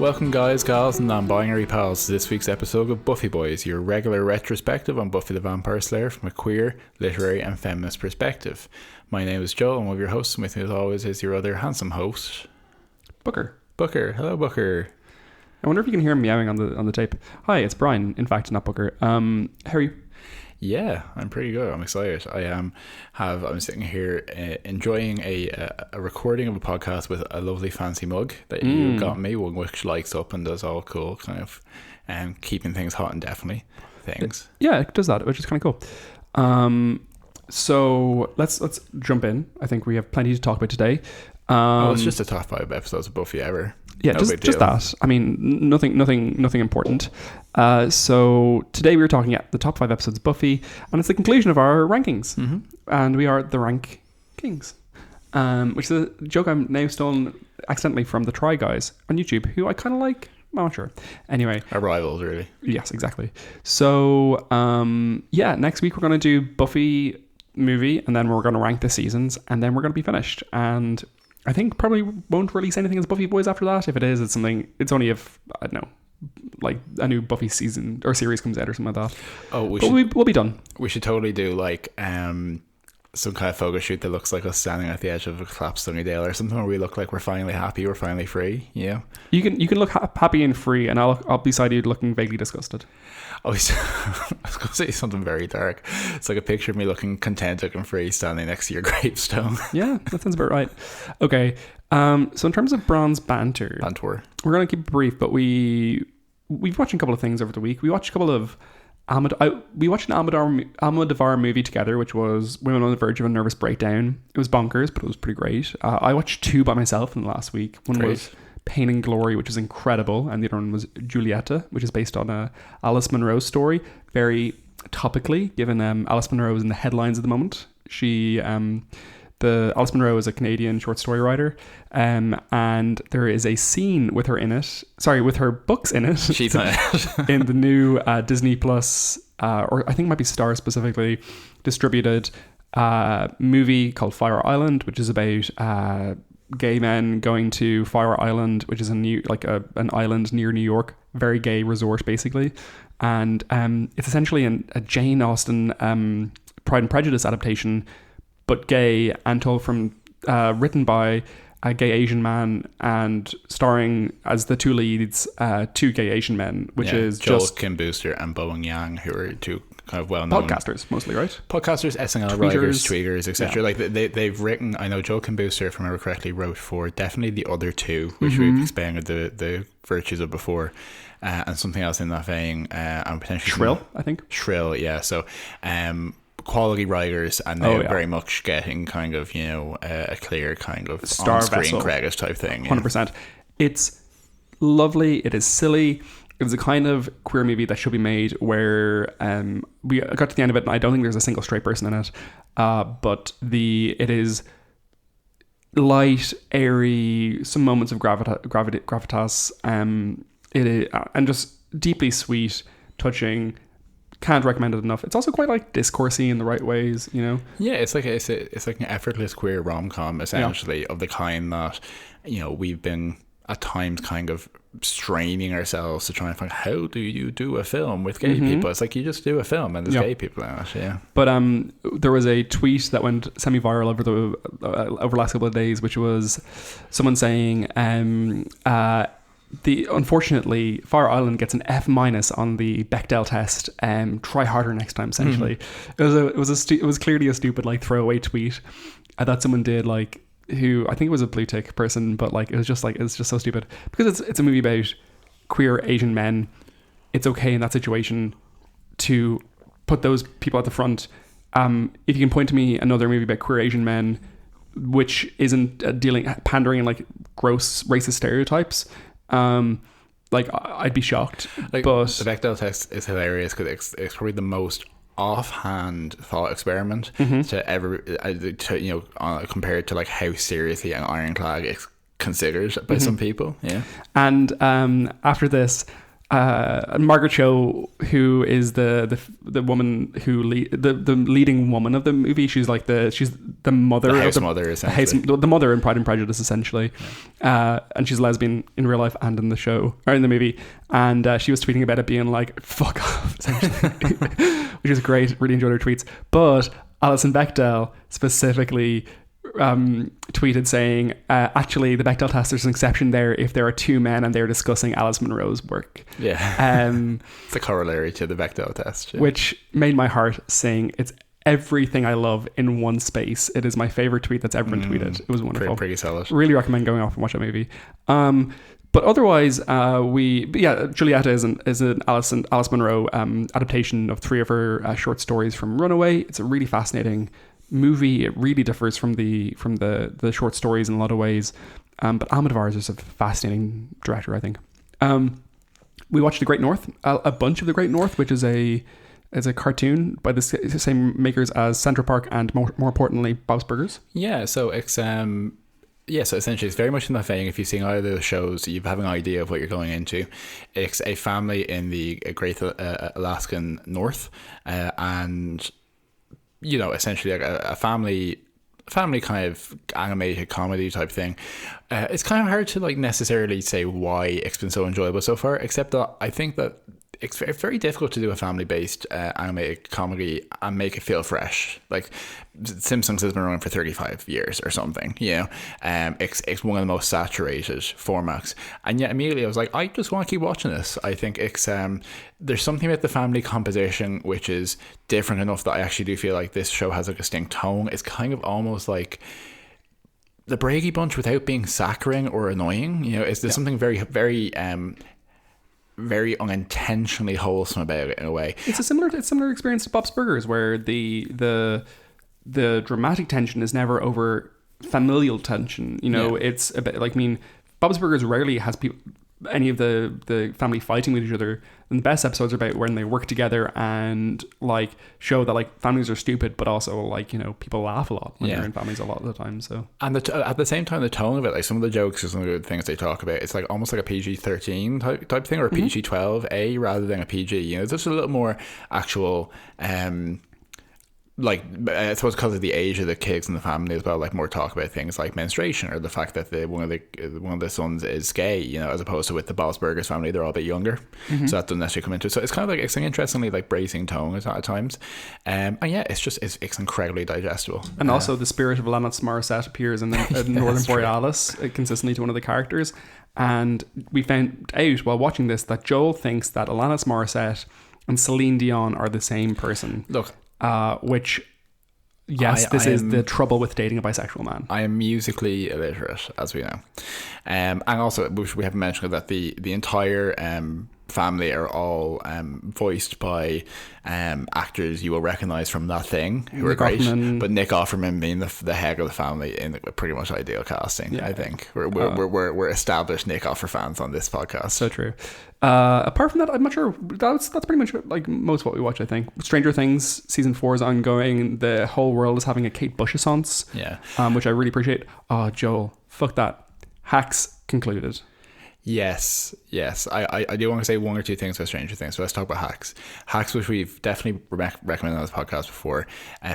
Welcome guys, gals and non-binary pals to this week's episode of Buffy Boys, your regular retrospective on Buffy the Vampire Slayer from a queer, literary and feminist perspective. My name is Joel and one of your hosts, and with me as always is your other handsome host, Booker. Hello Booker. I wonder if you can hear him meowing on the tape. Hi, it's Brian. In fact, not Booker. How are you? Yeah, I'm pretty good. I'm excited. I'm sitting here enjoying a recording of a podcast with a lovely fancy mug that you got me, one which lights up and does all cool kind of keeping things hot and definitely things. Yeah, it does that, which is kind of cool. So let's jump in. I think we have plenty to talk about today. It's just the top 5 episodes of Buffy ever. Yeah, no just that. I mean, nothing important. So today we were talking at the top 5 episodes of Buffy, and it's the conclusion of our rankings. Mm-hmm. And we are the Rank Kings, which is a joke I'm now stolen accidentally from the Try Guys on YouTube, who I kind of like. I'm not sure. Anyway. Our rivals, really. Yes, exactly. So, next week we're going to do Buffy movie, and then we're going to rank the seasons, and then we're going to be finished. And I think probably won't release anything as Buffy Boys after that. If it is, it's only if, I don't know, like a new Buffy season or series comes out or something like that. Oh, we'll be done. We should totally do like some kind of photo shoot that looks like us standing at the edge of a collapsed Sunnydale or something, where we look like we're finally happy, we're finally free. Yeah, you can look happy and free, and I'll be beside you looking vaguely disgusted. Oh, I was going to say something very dark. It's like a picture of me looking contented and free standing next to your gravestone. Yeah, that sounds about right. Okay, so in terms of Bronze Banter, we're going to keep it brief, but we've watched a couple of things over the week. We watched a couple of we watched an Almodovar movie together, which was Women on the Verge of a Nervous Breakdown. It was bonkers, but it was pretty great. I watched 2 by myself in the last week. One was Pain and Glory, which is incredible, and the other one was Julieta, which is based on a Alice Munro story, very topically, given Alice Munro is in the headlines at the moment. Alice Munro is a Canadian short story writer, and there is a scene with her books in it. She's in it. In the new Disney Plus, or I think it might be Star specifically, distributed movie called Fire Island, which is about gay men going to Fire Island, which is an island near New York, very gay resort basically, and it's essentially a Jane Austen Pride and Prejudice adaptation, but gay, and told from written by a gay Asian man and starring as the 2 leads 2 gay Asian men, which is Joel just Kim Booster and Bowen Yang, who are 2 kind of well-known podcasters mostly, right? Podcasters, SNL writers, tweeters, etc. Yeah. Like they've written. I know Joel Kim Booster, if I remember correctly, wrote for definitely the other 2, which we've explained the virtues of before, and something else in that vein, and potentially Shrill, I think. Shrill, yeah. So, quality writers, and they're very much getting kind of, a clear kind of star on-screen vessel credit type thing. 100%. It's lovely. It is silly. It was a kind of queer movie that should be made where we got to the end of it, and I don't think there's a single straight person in it, but it is light, airy, some moments of gravitas. It is, and just deeply sweet, touching. Can't recommend it enough. It's also quite like discoursey in the right ways, Yeah, it's like an effortless queer rom-com essentially, of the kind that we've been at times kind of straining ourselves to try and find, how do you do a film with gay people? It's like you just do a film and there's gay people in it. Yeah. But there was a tweet that went semi-viral over the last couple of days, which was someone saying unfortunately, Fire Island gets an F- on the Bechdel test. Try harder next time. Essentially, it was clearly a stupid throwaway tweet that someone did, who I think it was a blue tick person, but it was just so stupid, because it's a movie about queer Asian men. It's okay in that situation to put those people at the front. If you can point to me another movie about queer Asian men which isn't pandering in gross racist stereotypes, I'd be shocked. But the Bechdel test is hilarious because it's probably the most offhand thought experiment to ever compared to how seriously an ironclad is considered by some people. Yeah. And after this, Margaret Cho, who is the woman who the leading woman of the movie, she's the mother, the house of mother, the essentially. the mother in Pride and Prejudice, essentially, and she's a lesbian in real life and in the show or in the movie, and she was tweeting about it being like "fuck off," essentially, which is great. Really enjoyed her tweets, but Alison Bechdel specifically tweeted saying, actually, the Bechdel test, there's an exception there if there are two men and they're discussing Alice Munro's work. Yeah. It's a corollary to the Bechdel test. Yeah. Which made my heart sing. It's everything I love in one space. It is my favorite tweet that's ever been tweeted. It was wonderful. Pretty solid. Really recommend going off and watch that movie. But otherwise, Julieta is an Alice Munro adaptation of 3 of her short stories from Runaway. It's a really fascinating movie. It really differs from the short stories in a lot of ways, but Almodovar is just a fascinating director, I think. We watched The Great North, a bunch of The Great North, which is a cartoon by the same makers as Central Park and more importantly Bob's Burgers. So it's so essentially it's very much in that vein. If you've seen either of those shows, you have an idea of what you're going into. It's a family in the Great Alaskan North, and essentially like a family kind of animated comedy type thing. It's kind of hard to like necessarily say why it's been so enjoyable so far, except that I think that it's very difficult to do a family-based animated comedy and make it feel fresh. Like Simpsons has been running for 35 years or something, it's one of the most saturated formats, and yet immediately I was like, I just want to keep watching this. I think it's there's something about the family composition which is different enough that I actually do feel like this show has a distinct tone. It's kind of almost like the Brady Bunch without being saccharine or annoying. There's something very very very unintentionally wholesome about it in a way. It's a similar experience to Bob's Burgers, where the dramatic tension is never over familial tension. It's a bit like, Bob's Burgers rarely has any of the family fighting with each other. And the best episodes are about when they work together and like show that like families are stupid, but also like people laugh a lot when they're in families a lot of the time. So and at the same time, the tone of it, like some of the jokes or some of the things they talk about, it's like almost like a PG-13 type thing, or a PG-12A rather than a PG. Just a little more actual. Like I suppose because of the age of the kids in the family as well, like more talk about things like menstruation or the fact that one of the sons is gay, as opposed to with the Bob's Burgers family, they're all a bit younger, so that doesn't necessarily come into it. So it's kind of like it's an interestingly like bracing tone at times, and it's incredibly digestible. And also the spirit of Alanis Morissette appears in the Northern Borealis consistently to one of the characters, and we found out while watching this that Joel thinks that Alanis Morissette and Celine Dion are the same person. Look. Which, yes, this is the trouble with dating a bisexual man. I am musically illiterate, as we know. And also, we haven't mentioned that the entire family are all voiced by actors you will recognise from That Thing, who are great. But Nick Offerman being the head of the family in pretty much ideal casting, I think. We're established Nick Offer fans on this podcast. So true. Apart from that, I'm not sure. That's pretty much like most of what we watch, I think. Stranger Things season 4 is ongoing. The whole world is having a Kate Bush essence, which I really appreciate. Oh, Joel, fuck that. Hacks concluded. Yes. I do want to say one or two things about Stranger Things. So let's talk about Hacks, which we've definitely recommended on this podcast before.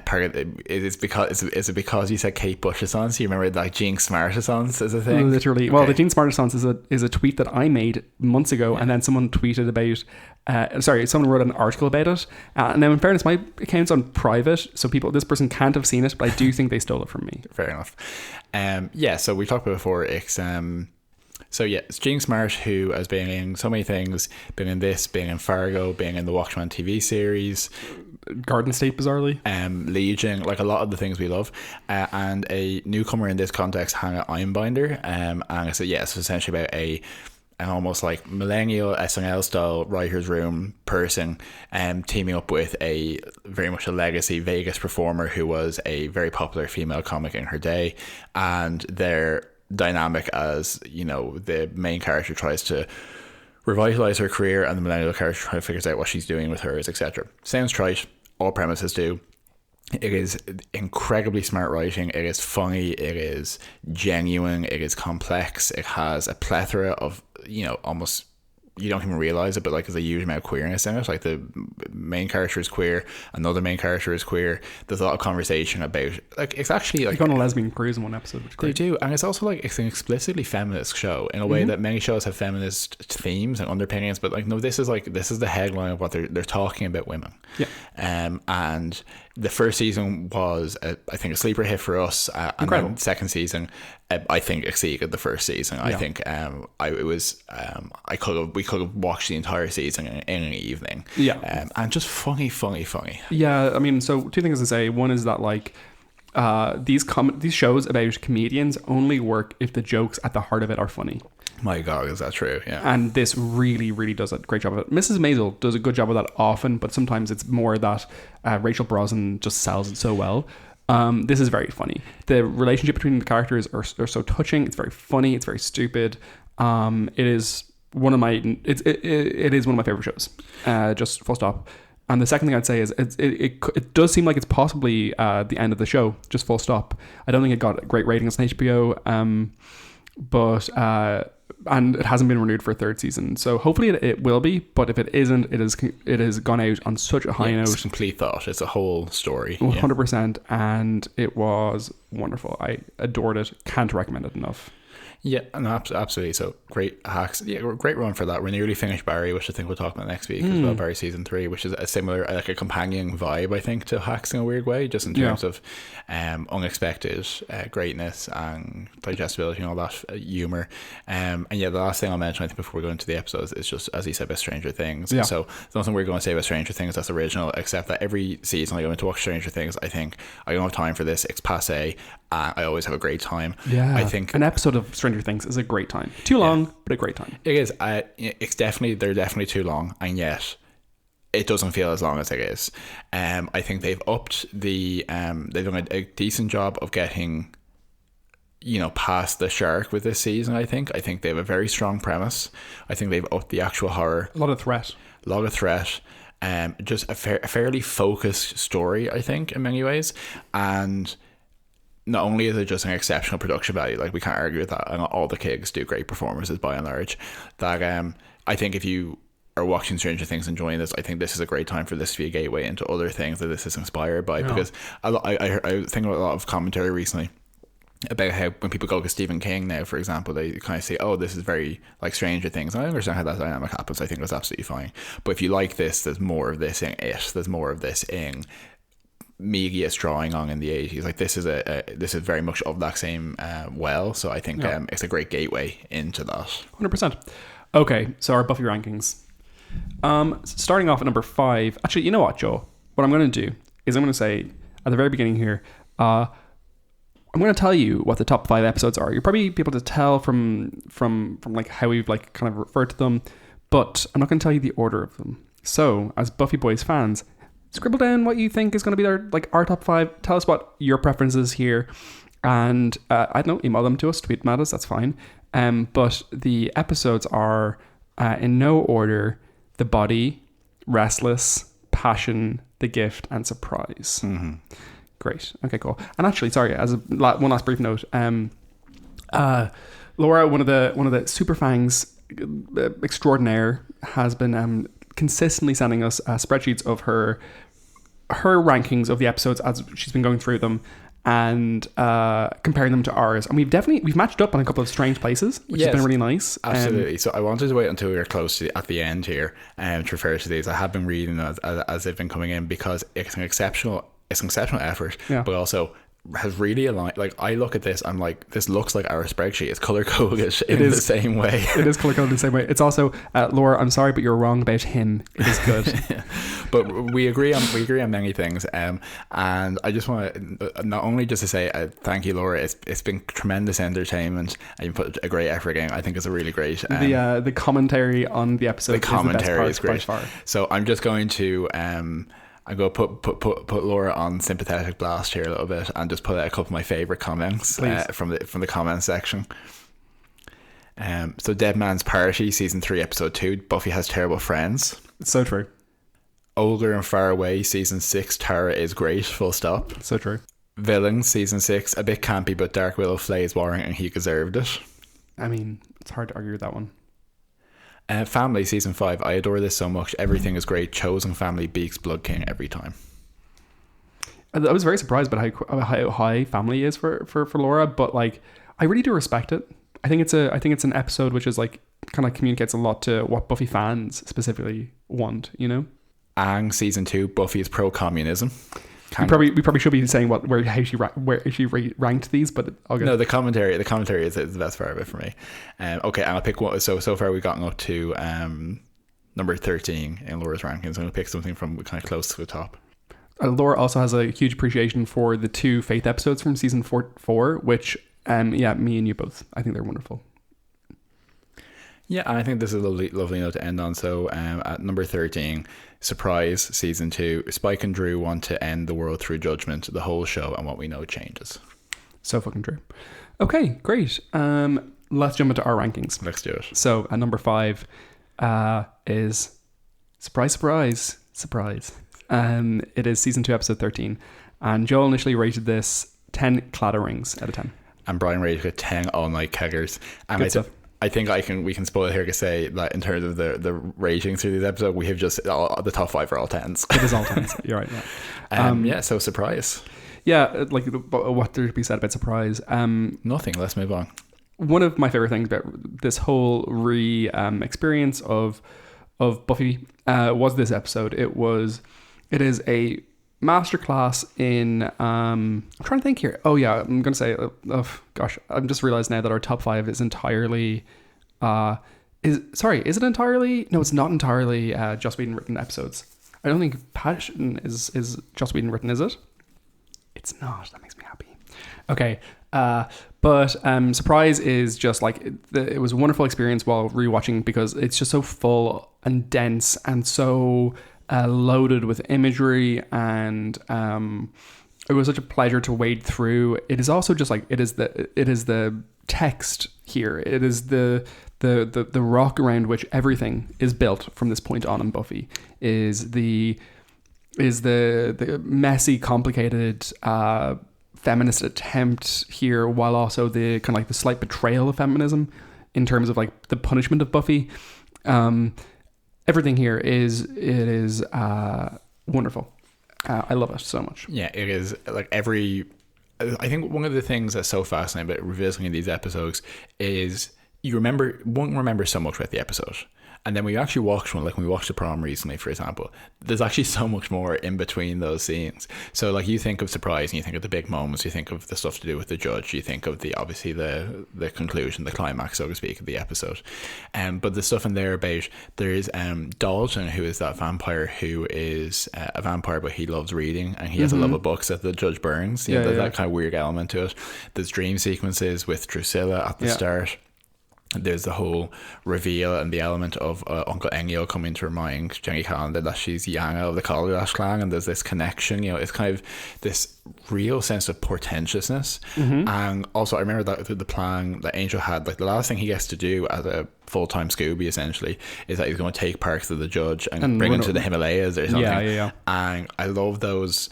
Part of it is because you said Kate Bush-a-sons. You remember like Jean Smart-a-sons as a thing? Literally. Okay. Well, the Jean Smart-a-sons is a tweet that I made months ago, and then someone tweeted about. Someone wrote an article about it. And now, in fairness, my account's on private, so this person can't have seen it, but I do think they stole it from me. Fair enough. So we talked about before. It's Jean Smart, who has been in so many things, been in this, been in Fargo, been in the Watchmen TV series, Garden State, bizarrely, Legion, like a lot of the things we love, and a newcomer in this context, Hannah Einbinder, and it's essentially about an almost like millennial SNL style writer's room person teaming up with a very much a legacy Vegas performer who was a very popular female comic in her day, and their dynamic as the main character tries to revitalize her career and the millennial character figures out what she's doing with hers, etc. Sounds trite, all premises do. It is incredibly smart writing. It is funny. It is genuine. It is complex. It has a plethora of almost you don't even realize it, but like there's a huge amount of queerness in it. Like the main character is queer, another main character is queer. There's a lot of conversation about like it's actually like they go on a lesbian cruise in one episode, which is great. They do, and it's also like it's an explicitly feminist show in a way that many shows have feminist themes and underpinnings. But like no, this is the headline of what they're talking about women. Yeah. And the first season was I think a sleeper hit for us, and then second season I think exceeded the first season. I think we could have watched the entire season in an evening. Yeah. And just funny. Yeah, I mean, so two things to say. One is that like these shows about comedians only work if the jokes at the heart of it are funny. My God, is that true? Yeah. And this really, really does a great job of it. Mrs. Maisel does a good job of that often, but sometimes it's more that Rachel Brosnan just sells it so well. This is very funny. The relationship between the characters are so touching. It's very funny. It's very stupid. It is one of my it is one of my favorite shows. Just full stop. And the second thing I'd say is it does seem like it's possibly the end of the show. Just full stop. I don't think it got great ratings on HBO. But and it hasn't been renewed for a third season, so hopefully it will be. But if it isn't, it has gone out on such a high note. It's complete thought. It's a whole story. 100%, and it was wonderful. I adored it. Can't recommend it enough. Yeah, no, absolutely. So great hacks. Yeah, great run for that. We're nearly finished Barry, which I think we'll talk about next week as well. Barry season 3, which is a similar, like a companion vibe, I think, to hacks in a weird way, just in terms of unexpected greatness and digestibility and all that humor. And yeah, the last thing I'll mention, I think, before we go into the episodes is just, as you said, about Stranger Things. Yeah. So there's nothing we're going to say about Stranger Things that's original, except that every season I go into watch Stranger Things, I think I don't have time for this. It's passe. I always have a great time. Yeah, I think an episode of Stranger Things is a great time. Too long, but a great time. It is. They're definitely too long, and yet it doesn't feel as long as it is. I think they've upped they've done a decent job of getting, past the shark with this season. I think they have a very strong premise. I think they've upped the actual horror. A lot of threat. Just a fairly focused story, I think, in many ways, and not only is it just an exceptional production value, like we can't argue with that, and all the kids do great performances by and large, that I think if you are watching Stranger Things enjoying this, I think this is a great time for this to be a gateway into other things that this is inspired by. Because I think about a lot of commentary recently about how when people go to Stephen King now, for example, they kind of say, oh, this is very like Stranger Things, and I understand how that dynamic happens. I think that's absolutely fine, but if you like this, there's more of this in it. There's more of this in Megia is drawing on in the 80s. Like this is very much of that same so I think it's a great gateway into that. 100%. Okay, so our Buffy rankings, starting off at number 5. Actually, you know what, Joe, what I'm going to do is I'm going to say at the very beginning here, I'm going to tell you what the top 5 episodes are. You'll probably be able to tell from like how we've like kind of referred to them, but I'm not going to tell you the order of them. So as Buffy Boys fans, scribble down what you think is going to be our top 5. Tell us what your preferences here, and I don't know, email them to us, tweet them at us, that's fine. But the episodes are in no order: The Body, Restless, Passion, The Gift, and Surprise. Great. Okay, cool. And actually, sorry, as one last brief note, Laura, one of the Superfangs extraordinaire, has been consistently sending us spreadsheets of her rankings of the episodes as she's been going through them and comparing them to ours, and we've matched up on a couple of strange places, which has been really nice. Absolutely. So I wanted to wait until we were close to at the end here to refer to these. I have been reading as they've been coming in, because it's an exceptional effort, but also has really aligned. Like I look at this, I'm like, this looks like our spreadsheet. It's color coded in the same way. It is color coded in the same way. It's also Laura, I'm sorry, but you're wrong about him. It is good. But we agree on many things, and I just want to not only just to say thank you, Laura. It's been tremendous entertainment, and you put a great effort in. I think it's a really great the commentary on the episode. The commentary is great. By far. So I'm just going to I'm going to put Laura on sympathetic blast here a little bit and just put out a couple of my favourite comments from the comments section. So Dead Man's Party, Season 3, Episode 2, Buffy has terrible friends. It's so true. Older and Far Away, Season 6, Tara is great, full stop. It's so true. Villains, Season 6, a bit campy, but Dark Willow flays Warren and he deserved it. I mean, it's hard to argue with that one. Family season 5. I adore this so much. Everything is great. Chosen family beats Blood King every time. I was very surprised by how high family is for Laura, but like I really do respect it. I think it's an episode which is like kind of communicates a lot to what Buffy fans specifically want, you know. Aang season 2. Buffy is pro-communism. We probably should be saying where she ranked these, but I'll get. No, the commentary is the best part of it for me. Okay, and I'll pick one. So far we've gotten up to number 13 in Laura's rankings. I'm going to pick something from kind of close to the top. Laura also has a huge appreciation for the 2 Faith episodes from season 4, which me and you both, I think they're wonderful. Yeah, and I think this is a lovely note to end on. So at number 13, Surprise season 2, Spike and Drew want to end the world through judgment. The whole show and what we know changes. So fucking true. Okay, great. Let's jump into our rankings. Let's do it. So at number 5 is surprise. It is season 2 episode 13, and Joel initially rated this 10 clatterings out of 10, and Brian rated it 10 all-night keggers. And good stuff. I think we can spoil it here to say that in terms of the ratings through this episode, we have just the top 5 are all 10s. It is all 10s. You're right. Yeah. So surprise. Yeah, like what there to be said about surprise? Nothing. Let's move on. One of my favorite things about this whole experience of Buffy was this episode. It is a masterclass in I'm trying to think here. Oh yeah, I'm gonna say I'm just realized now that our top 5 is entirely is it entirely? No, it's not entirely Joss Whedon written episodes. I don't think Passion is Joss Whedon written, is it? It's not. That makes me happy. Okay, but Surprise is just like it was a wonderful experience while rewatching, because it's just so full and dense and so loaded with imagery, and it was such a pleasure to wade through. It is also just like it is the text here. It is the rock around which everything is built from this point on in Buffy is the messy, complicated feminist attempt here, while also the kind of like the slight betrayal of feminism in terms of like the punishment of Buffy. Everything here is wonderful. I love it so much. Yeah, it is like I think one of the things that's so fascinating about revisiting these episodes is you won't remember so much about the episode. And then when you actually watch one, like when we watched The Prom recently, for example, there's actually so much more in between those scenes. So like you think of Surprise and you think of the big moments, you think of the stuff to do with the judge, you think of the conclusion, the climax, so to speak, of the episode. But the stuff in there about, there's Dalton, who is that vampire who is a vampire, but he loves reading and he has a love of books that the judge burns. There's that kind of weird element to it. There's dream sequences with Drusilla at the start. There's the whole reveal and the element of Uncle Engel coming to remind Jenny Calendar that she's Yang of the Kaladesh clan, and there's this connection. It's kind of this real sense of portentousness. And also I remember that the plan that Angel had, like the last thing he gets to do as a full-time Scooby essentially is that he's going to take Parks to the judge and bring him to the Himalayas or something. Yeah. And I love those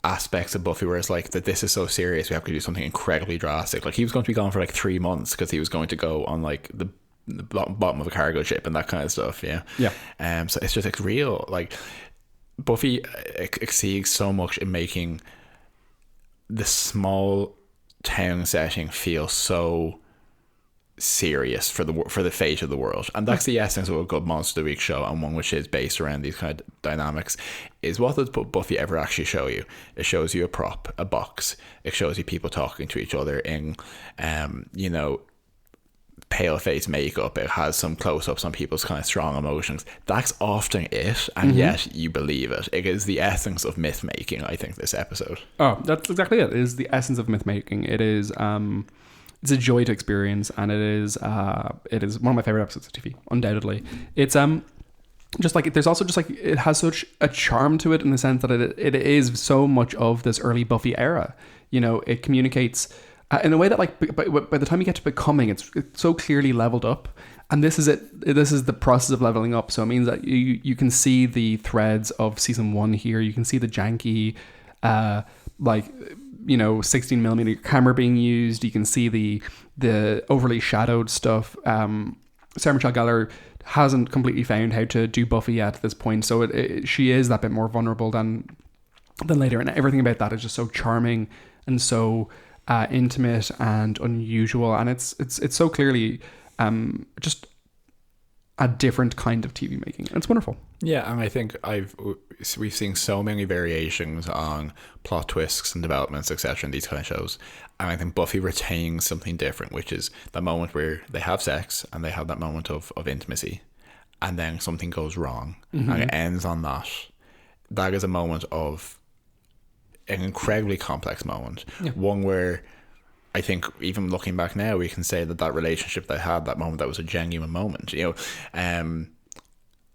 aspects of Buffy where it's like that this is so serious, we have to do something incredibly drastic. Like he was going to be gone for like 3 months because he was going to go on like the bottom of a cargo ship and that kind of stuff. So it's just like real, like Buffy exceeds so much in making the small town setting feel so serious for the fate of the world, and that's the essence of a good Monster of the Week show, and one which is based around these kind of dynamics. Is what does Buffy ever actually show you? It shows you a prop, a box. It shows you people talking to each other in pale face makeup. It has some close-ups on people's kind of strong emotions. That's often it, and yet you believe it. It is the essence of myth making, I think, this episode. Oh, that's exactly it. It is the essence of myth making. It is it's a joy to experience, and it is one of my favorite episodes of TV, undoubtedly. It's just like there's also just like it has such a charm to it in the sense that it is so much of this early Buffy era. It communicates in a way that like by the time you get to Becoming, it's so clearly leveled up, and this is it. This is the process of leveling up. So it means that you can see the threads of season 1 here. You can see the janky 16mm camera being used. You can see the overly shadowed stuff. Sarah Michelle Gellar hasn't completely found how to do Buffy yet at this point, so she is that bit more vulnerable than later, and everything about that is just so charming and so intimate and unusual, and it's so clearly just a different kind of TV making. It's wonderful. Yeah, and I think we've seen so many variations on plot twists and developments, etc. in these kind of shows, and I think Buffy retains something different, which is the moment where they have sex and they have that moment of intimacy, and then something goes wrong, and it ends on that. That is a moment of an incredibly complex moment, one where I think even looking back now, we can say that relationship they had, that moment, that was a genuine moment,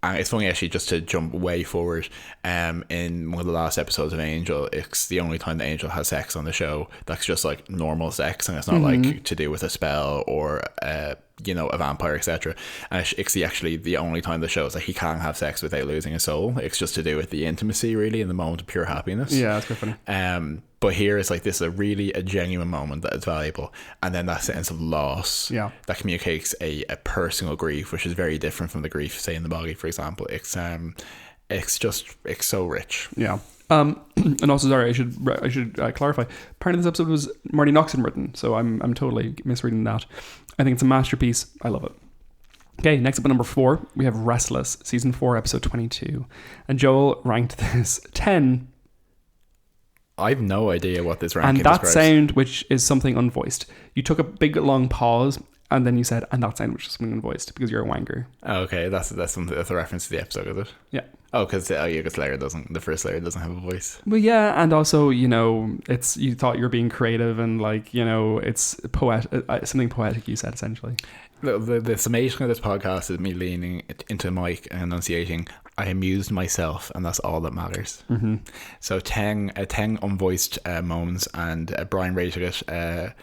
and it's funny actually, just to jump way forward, in one of the last episodes of Angel, it's the only time that Angel has sex on the show that's just like normal sex, and it's not like to do with a spell or a vampire, etc. And it's actually the only time the show is like he can't have sex without losing his soul. It's just to do with the intimacy, really, in the moment of pure happiness. Yeah, that's quite funny. But here it's like this is a genuine moment that is valuable, and then that sense of loss that communicates a personal grief, which is very different from the grief, say, in the body, for example. It's so rich. Yeah. And also, sorry, I should clarify. Part of this episode was Marty Noxon written, so I'm totally misreading that. I think it's a masterpiece. I love it. Okay, next up at number 4, we have Restless, season 4, episode 22, and Joel ranked this 10. I have no idea what this ranking is. And that describes. sound, which is something unvoiced. You took a big long pause, and then you said, and that sound, which is something unvoiced, because you're a wanker. Oh, okay, that's a reference to the episode, is it? Yeah. Oh, because the first layer doesn't have a voice. Well, yeah, and also, it's, you thought you were being creative, and it's something poetic, you said, essentially. The summation of this podcast is me leaning into a mic and enunciating, I amused myself, and that's all that matters. Mm-hmm. So 10 unvoiced moments, and Brian rated it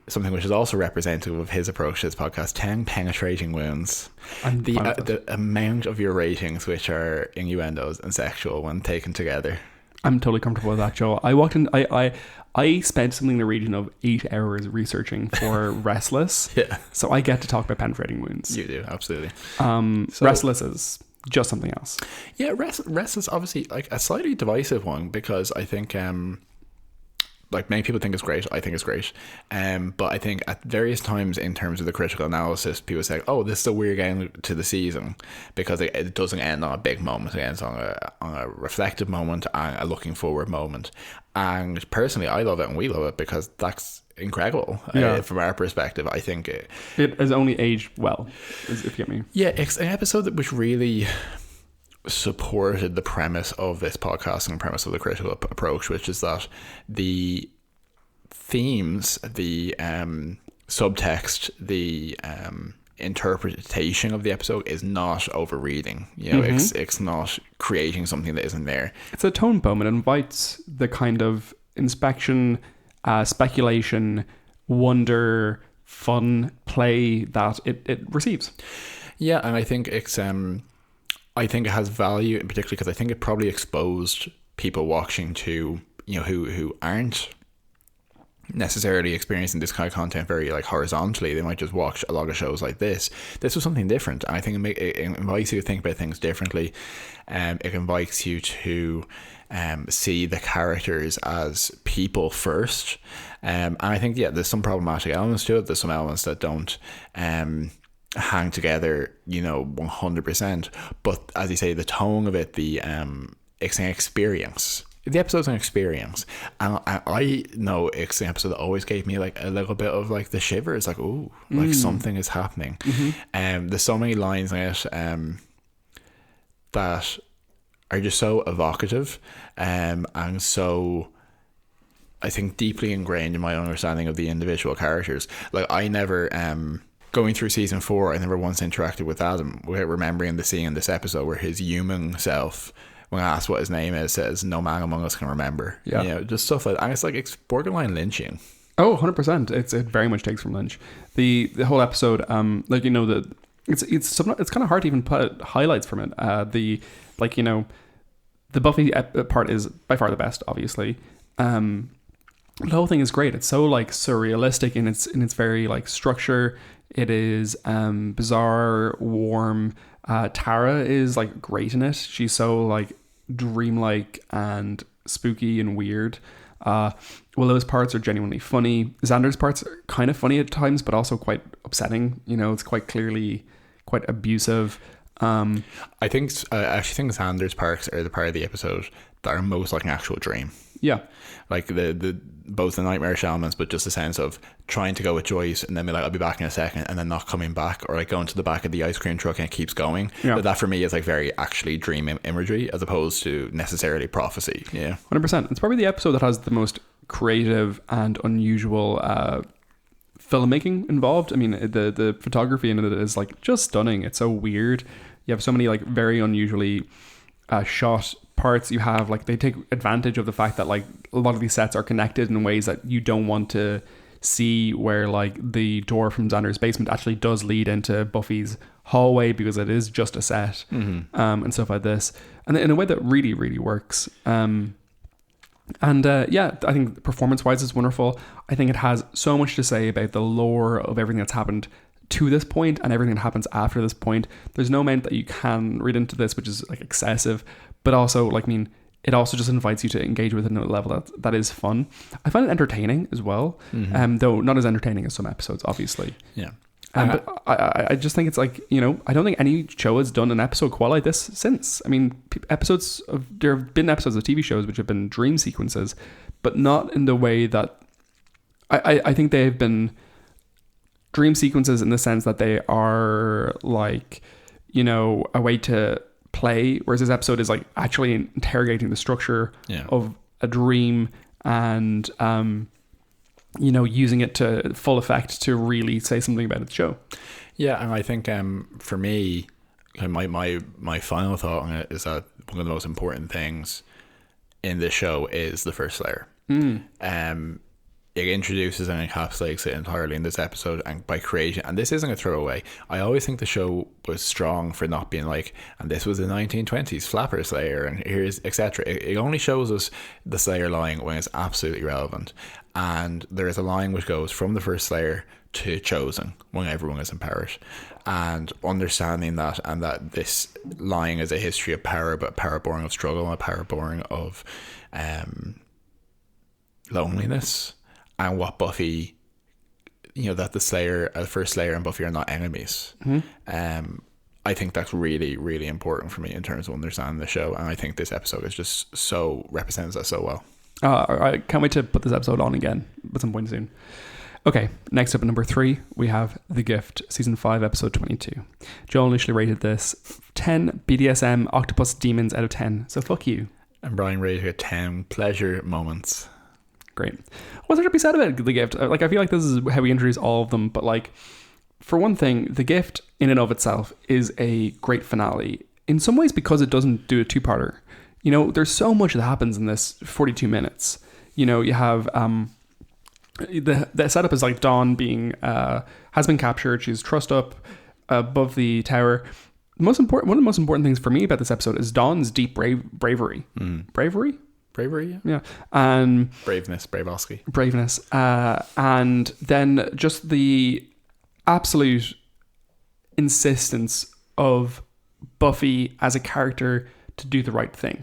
something which is also representative of his approach to this podcast: 10 penetrating wounds. And the amount of your ratings which are innuendos and sexual when taken together. I'm totally comfortable with that, Joel. I walked in. I spent something in the region of 8 hours researching for Restless. Yeah. So I get to talk about penetrating wounds. You do, absolutely. Restless is just something else. Yeah, Restless, obviously, like a slightly divisive one, because I think like many people think it's great. I think it's great. But I think at various times in terms of the critical analysis, people say, oh, this is a weird end to the season, because it doesn't end on a big moment. It ends on a reflective moment and a looking forward moment. And personally, I love it, and we love it, because that's incredible. From our perspective. I think it has only aged well, if you get me. Yeah, it's an episode which really supported the premise of this podcast and the premise of the critical approach, which is that the themes, the subtext, the interpretation of the episode is not overreading. It's not creating something that isn't there. It's a tone poem. It invites the kind of inspection, speculation, wonder, fun, play that it receives. Yeah, and I think it's I think it has value, in particular because I think it probably exposed people watching to, who aren't necessarily experiencing this kind of content very like horizontally. They might just watch a lot of shows like this. This was something different, and I think it invites you to think about things differently. It invites you to see the characters as people first, and I think there's some problematic elements to it. There's some elements that don't hang together 100%, but as you say, the tone of it, it's an experience. The episode's an experience, and I know it's an episode that always gave me like a little bit of like the shivers, like like something is happening. There's so many lines in it that are just so evocative, and so I think deeply ingrained in my understanding of the individual characters. Like I never going through season 4, I never once interacted with Adam without remembering the scene in this episode where his human self, when asked what his name is, says, "No man among us can remember." Yeah. Just stuff like that. And it's like, it's borderline lynching. Oh, 100%. It very much takes from Lynch. The whole episode, it's kind of hard to even put highlights from it. The Buffy part is by far the best, obviously. The whole thing is great. It's so like surrealistic in its very like structure. It is bizarre, warm. Tara is like great in it. She's so like dreamlike and spooky and weird. Willow's parts are genuinely funny. Xander's parts are kind of funny at times, but also quite upsetting. You know, it's quite clearly quite abusive. I actually think Xander's parts are the part of the episode that are most like an actual dream. Yeah. Like the both the nightmarish elements, but just the sense of trying to go with Joyce and then be like, I'll be back in a second, and then not coming back, or like going to the back of the ice cream truck and it keeps going. Yeah. That for me is like very actually dream imagery as opposed to necessarily prophecy. Yeah. 100%. It's probably the episode that has the most creative and unusual filmmaking involved. I mean, the photography in it is like just stunning. It's so weird. You have so many like very unusually shot parts. You have like, they take advantage of the fact that like a lot of these sets are connected in ways that you don't want to see, where like the door from Xander's basement actually does lead into Buffy's hallway because it is just a set. And stuff like this, and in a way that really, really works. Yeah, I think performance wise it's wonderful. I think it has so much to say about the lore of everything that's happened to this point and everything that happens after this point. There's no amount that you can read into this which is like excessive, but also like, I mean, it also just invites you to engage with it on a level that is fun. I find it entertaining as well, though not as entertaining as some episodes, obviously. Yeah. But I just think it's like, you know, I don't think any show has done an episode quite like this since. I mean, there have been episodes of TV shows which have been dream sequences, but not in the way that I think they have been dream sequences in the sense that they are like, you know, a way to play, whereas this episode is like actually interrogating the structure of a dream and you know, using it to full effect to really say something about its show. Yeah, and I think for me, my final thought on it is that one of the most important things in this show is the first layer. It introduces and encapsulates it entirely in this episode, and by creating, and this isn't a throwaway, I always think the show was strong for not being like, and this was the 1920s Flapper Slayer and here's etc. It only shows us the Slayer line when it's absolutely relevant, and there is a line which goes from the first Slayer to Chosen when everyone is empowered, and understanding that, and that this line is a history of power, but power born of struggle and power born of loneliness. And what Buffy, you know, that the Slayer, first Slayer and Buffy are not enemies. I think that's really, really important for me in terms of understanding the show. And I think this episode is just so, represents that so well. I can't wait to put this episode on again at some point soon. Okay, next up at number 3, we have The Gift, Season 5, Episode 22. Joel initially rated this 10 BDSM octopus demons out of 10. So fuck you. And Brian rated it 10 pleasure moments. Great. What's there to be said about The Gift? Like, I feel like this is how we introduce all of them, but like, for one thing, The Gift in and of itself is a great finale in some ways because it doesn't do a two-parter. You know, there's so much that happens in this 42 minutes. You know, you have the setup is like Dawn being has been captured. She's trussed up above the tower. One of the most important things for me about this episode is Dawn's deep bravery. Bravery, yeah. And braveness, Bravosky. Braveness. And then just the absolute insistence of Buffy as a character to do the right thing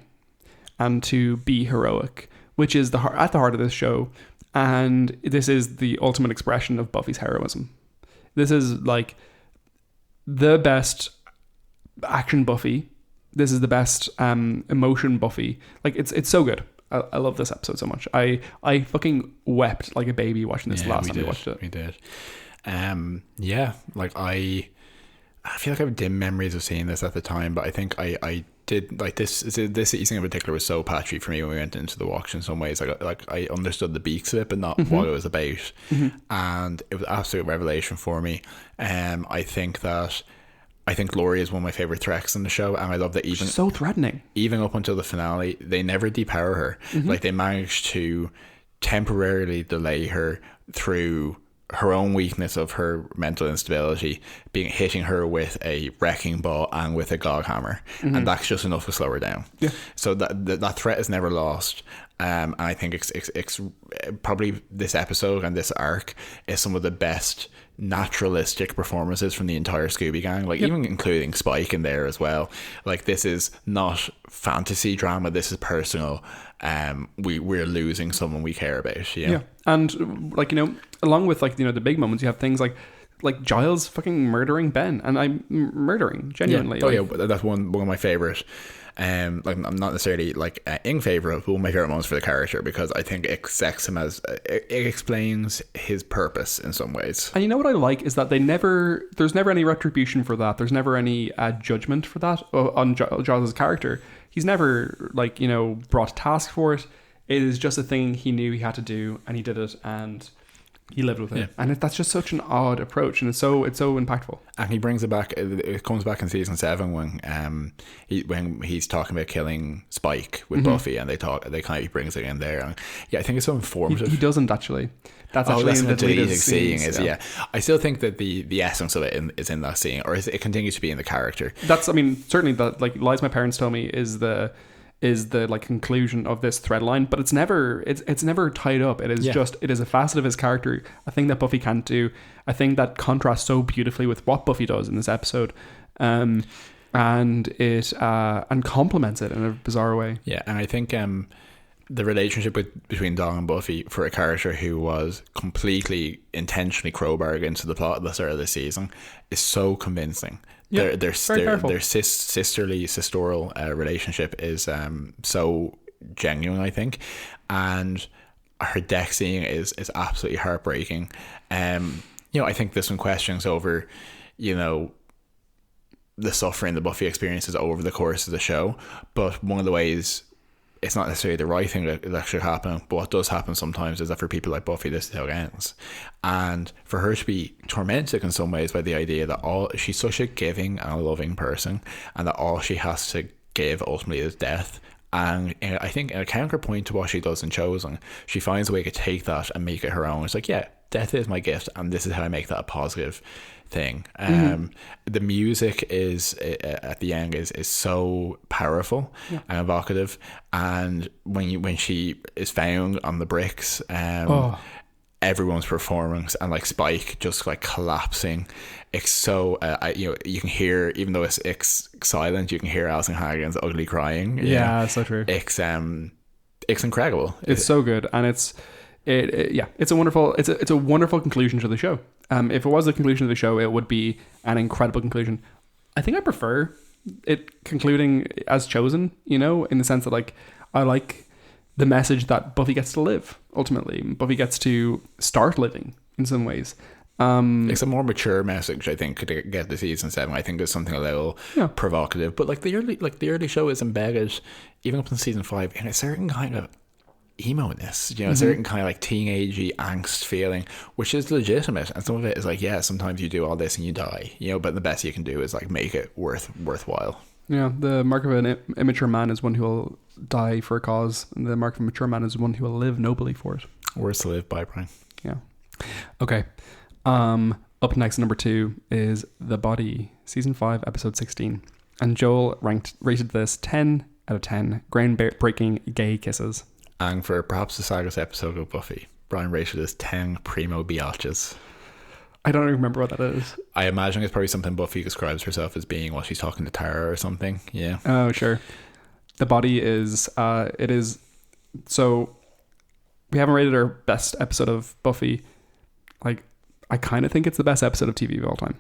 and to be heroic, which is at the heart of this show. And this is the ultimate expression of Buffy's heroism. This is like the best action Buffy. This is the best emotion Buffy. Like, it's so good. I love this episode so much. I fucking wept like a baby watching this last time we watched it. We did. Yeah, like I feel like I have dim memories of seeing this at the time, but I think I did, like, this season in particular was so patchy for me when we went into the watch in some ways. Like I understood the beaks of it, but not what it was about. And it was an absolute revelation for me. I think Laurie is one of my favorite threats in the show, and I love that she's so threatening. Even up until the finale, they never depower her. Like, they managed to temporarily delay her through her own weakness of her mental instability hitting her with a wrecking ball and with a gog hammer, and that's just enough to slow her down. Yeah. So that threat is never lost. And I think it's probably this episode and this arc is some of the best naturalistic performances from the entire Scooby Gang, like even including Spike in there as well. Like, this is not fantasy drama, this is personal. We're losing someone we care about. Yeah. And like, along with like, the big moments, you have things like Giles fucking murdering Ben, and I'm murdering genuinely. That's one of my favorite. Like, I'm not necessarily like in favor of one of my favorite moments for the character, because I think it sets him as it explains his purpose in some ways. And what I like is that there's never any retribution for that. There's never any judgment for that on Giles' character. He's never brought to task for it. It is just a thing he knew he had to do, and he did it, and he lived with it. And that's just such an odd approach, and it's so impactful. And he brings it back. It comes back in season 7 when he's talking about killing Spike with Buffy, and he brings it in there. And I think it's so informative. He doesn't actually. That's actually in the deleted scenes. I still think that the essence of it is in that scene, or it continues to be in the character. That's, certainly that, like, Lies My Parents Told Me is the like conclusion of this thread line, but it's never tied up. It is it is a facet of his character, a thing that Buffy can't do. I think that contrasts so beautifully with what Buffy does in this episode, and it and complements it in a bizarre way. Yeah, and I think the relationship between Dawn and Buffy, for a character who was completely intentionally crowbarred into the plot at the start of the season, is so convincing. Their sisterly relationship is so genuine, I think, and her deck scene is absolutely heartbreaking. I think there's some questions over, the suffering that Buffy experiences over the course of the show, but one of the ways, it's not necessarily the right thing that should happen, but what does happen sometimes is that for people like Buffy, this is how it ends. And for her to be tormented in some ways by the idea that she's such a giving and a loving person, and that all she has to give ultimately is death. And I think in a counterpoint to what she does in Chosen, she finds a way to take that and make it her own. It's like, death is my gift, and this is how I make that a positive thing. The music is at the end is so powerful and evocative, and when she is found on the bricks, everyone's performance, and like Spike just like collapsing, it's so you can hear, even though it's silent, you can hear Alison Hannigan's ugly crying. So true. It's incredible. It's so good, and it's a wonderful conclusion to the show. If it was the conclusion of the show, it would be an incredible conclusion. I think I prefer it concluding as Chosen, in the sense that, like, I like the message that Buffy gets to live, ultimately. Buffy gets to start living in some ways. It's a more mature message, I think, to get to season 7. I think there's something a little provocative, but the early show is embedded, even up in season 5, in a certain kind of emo-ness, a certain kind of like teenagey angst feeling, which is legitimate, and some of it is like, sometimes you do all this and you die, but the best you can do is like make it worthwhile. The mark of an immature man is one who will die for a cause, and the mark of a mature man is one who will live nobly for it. Words to live by, Brian. Okay. Up next, number 2 is The Body, season 5, episode 16, and Joel rated this 10 out of 10 groundbreaking gay kisses. And for perhaps the saddest episode of Buffy, Brian rated as 10 primo biatches. I don't remember what that is. I imagine it's probably something Buffy describes herself as being while she's talking to Tara or something. Yeah. Oh, sure. The Body is, it is, so we haven't rated our best episode of Buffy. Like, I kind of think it's the best episode of TV of all time.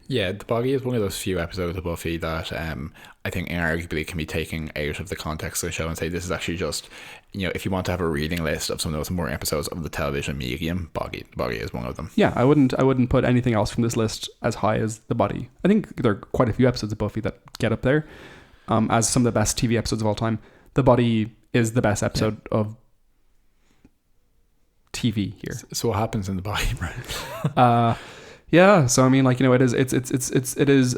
Yeah, The Body is one of those few episodes of Buffy that I think inarguably can be taken out of the context of the show and say this is actually just, if you want to have a reading list of some of those important episodes of the television medium, The Body is one of them. Yeah, I wouldn't put anything else from this list as high as The Body. I think there are quite a few episodes of Buffy that get up there as some of the best TV episodes of all time. The Body is the best episode of TV here. So what happens in The Body, right? So I mean, like, it is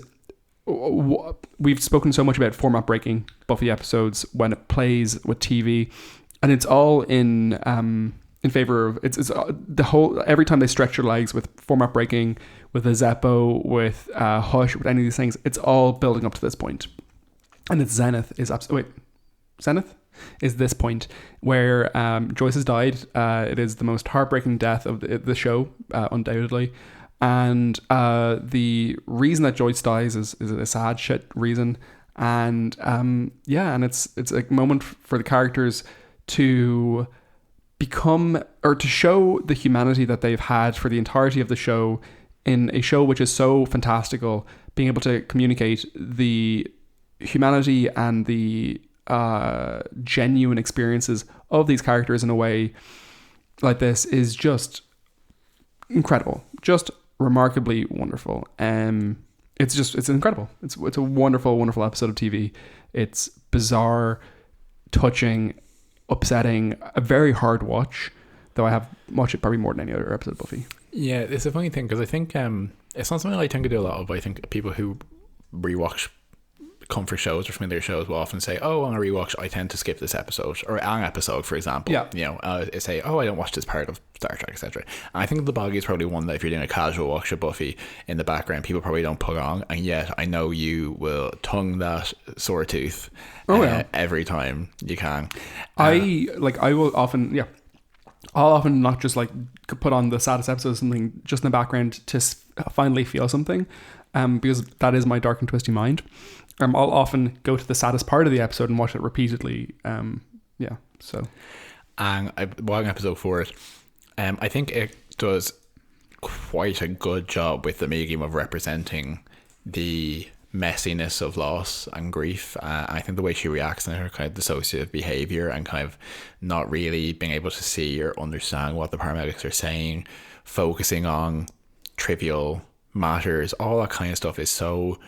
we've spoken so much about format breaking Buffy episodes when it plays with TV, and it's all in in favor of it's the whole, every time they stretch their legs with format breaking, with a Zeppo, with Hush, with any of these things, it's all building up to this point. And its zenith is zenith is this point where Joyce has died. It is the most heartbreaking death of the show, undoubtedly. And the reason that Joyce dies is a sad shit reason. And and it's a moment for the characters to become, or to show the humanity that they've had for the entirety of the show, in a show which is so fantastical, being able to communicate the humanity and the genuine experiences of these characters in a way like this is just incredible, just remarkably wonderful. It's incredible. It's a wonderful episode of TV. It's bizarre, touching, upsetting, a very hard watch, though I have watched it probably more than any other episode of Buffy. Yeah, it's a funny thing because I think it's not something I tend to do a lot of. I think people who rewatch comfort shows or familiar shows will often say, "Oh, on a rewatch, I tend to skip this episode or an episode, for example." Yeah, you know, say, "Oh, I don't watch this part of Star Trek, etc." And I think The Boggy is probably one that if you're doing a casual watch of Buffy in the background, people probably don't put on, and yet I know you will tongue that sore tooth every time you can. I'll often not just like put on the saddest episode or something just in the background to finally feel something, because that is my dark and twisty mind. I'll often go to the saddest part of the episode and watch it repeatedly. So. And watching episode 4, I think it does quite a good job with the medium of representing the messiness of loss and grief. I think the way she reacts in her kind of dissociative behavior and kind of not really being able to see or understand what the paramedics are saying, focusing on trivial matters, all that kind of stuff is so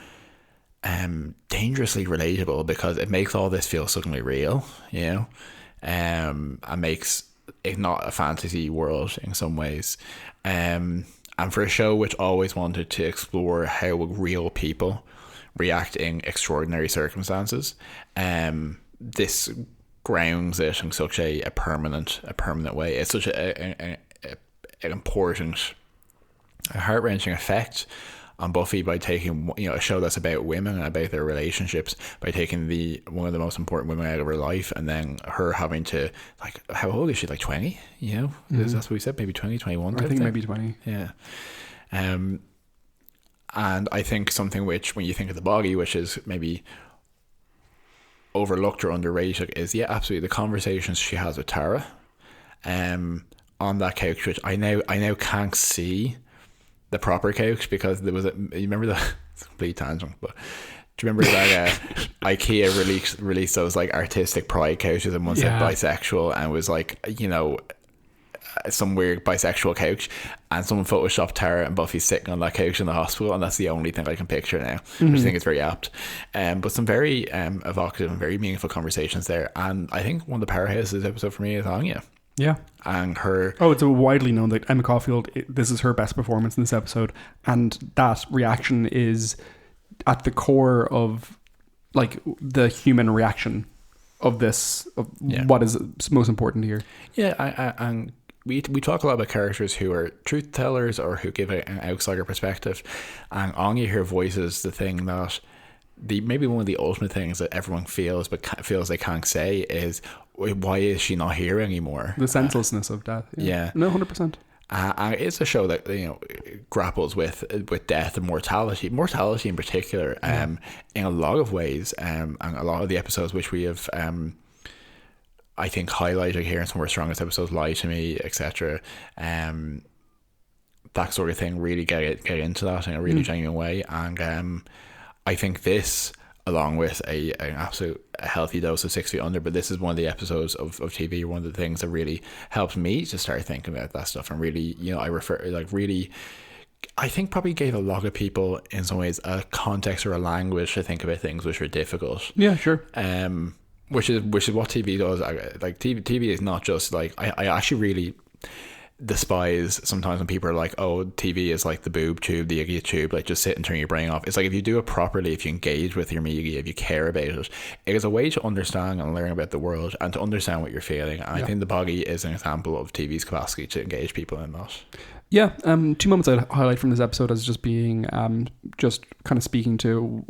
dangerously relatable because it makes all this feel suddenly real, you know, and makes it not a fantasy world in some ways. And for a show which always wanted to explore how real people react in extraordinary circumstances, this grounds it in such a permanent way. It's such an important, a heart-wrenching effect on Buffy by taking, you know, a show that's about women and about their relationships, by taking one of the most important women out of her life, and then her having to, like, how old is she, like 20, you know? Mm-hmm. That's what we said, maybe 20, 21. I think maybe 20. Yeah. And I think something which, when you think of The Boggy, which is maybe overlooked or underrated, is, yeah, absolutely, the conversations she has with Tara on that couch, which I now can't see the proper couch because there was you remember the complete tangent, but do you remember that IKEA released those like artistic pride couches, and one said bisexual and was like, you know, some weird bisexual couch, and someone photoshopped Tara and Buffy sitting on that couch in the hospital, and that's the only thing I can picture now, which I think is very apt. But some very evocative and very meaningful conversations there, and I think one of the powerhouses of this episode for me is Anya. Yeah. And her... Oh, it's widely known that Emma Caulfield, this is her best performance in this episode. And that reaction is at the core of, like, the human reaction of this, of what is most important here. Yeah, and we talk a lot about characters who are truth tellers or who give an outsider perspective. And Anya here voices the thing that... maybe one of the ultimate things that everyone feels but feels they can't say is, why is she not here anymore? The senselessness of death. Yeah. No, 100%. And it's a show that, you know, grapples with death and mortality in particular, in a lot of ways, and a lot of the episodes which we have I think highlighted here in some of our strongest episodes, Lie to Me, etc., that sort of thing, really get into that in a really genuine way. And I think this, along with an absolute healthy dose of 6 Feet Under, but this is one of the episodes of TV, one of the things that really helped me to start thinking about that stuff, and really, you know, I think probably gave a lot of people in some ways a context or a language to think about things which are difficult. Yeah, sure. Which is what TV does. Like TV is not just like, I actually really, despise sometimes when people are like, oh, TV is like the boob tube, the idiot tube, like just sit and turn your brain off. It's like, if you do it properly, if you engage with your media, if you care about it, it is a way to understand and learn about the world and to understand what you're feeling. And I think the boggy is an example of TV's capacity to engage people in that. Yeah, two moments I'd highlight from this episode as just being just kind of speaking to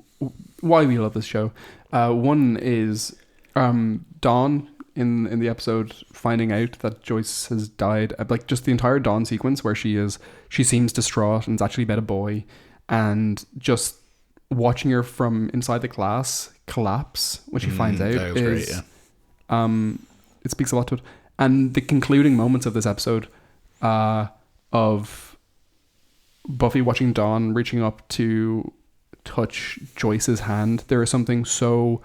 why we love this show. One is Dawn in the episode finding out that Joyce has died. Like, just the entire Dawn sequence where she seems distraught and it's actually about a boy, and just watching her from inside the class collapse when she finds out that was is great, yeah. It speaks a lot to it. And the concluding moments of this episode of Buffy watching Dawn reaching up to touch Joyce's hand, there is something so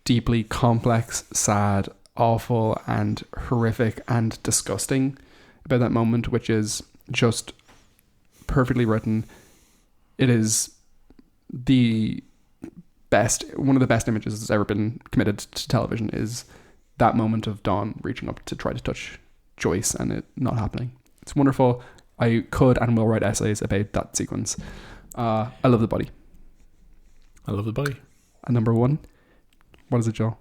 deeply complex, sad, awful and horrific and disgusting about that moment, which is just perfectly written. It is the best, one of the best images that's ever been committed to television, is that moment of Dawn reaching up to try to touch Joyce and it not happening. It's wonderful. I could and will write essays about that sequence. I love the body. I love the body. And number one, what is it, Joel?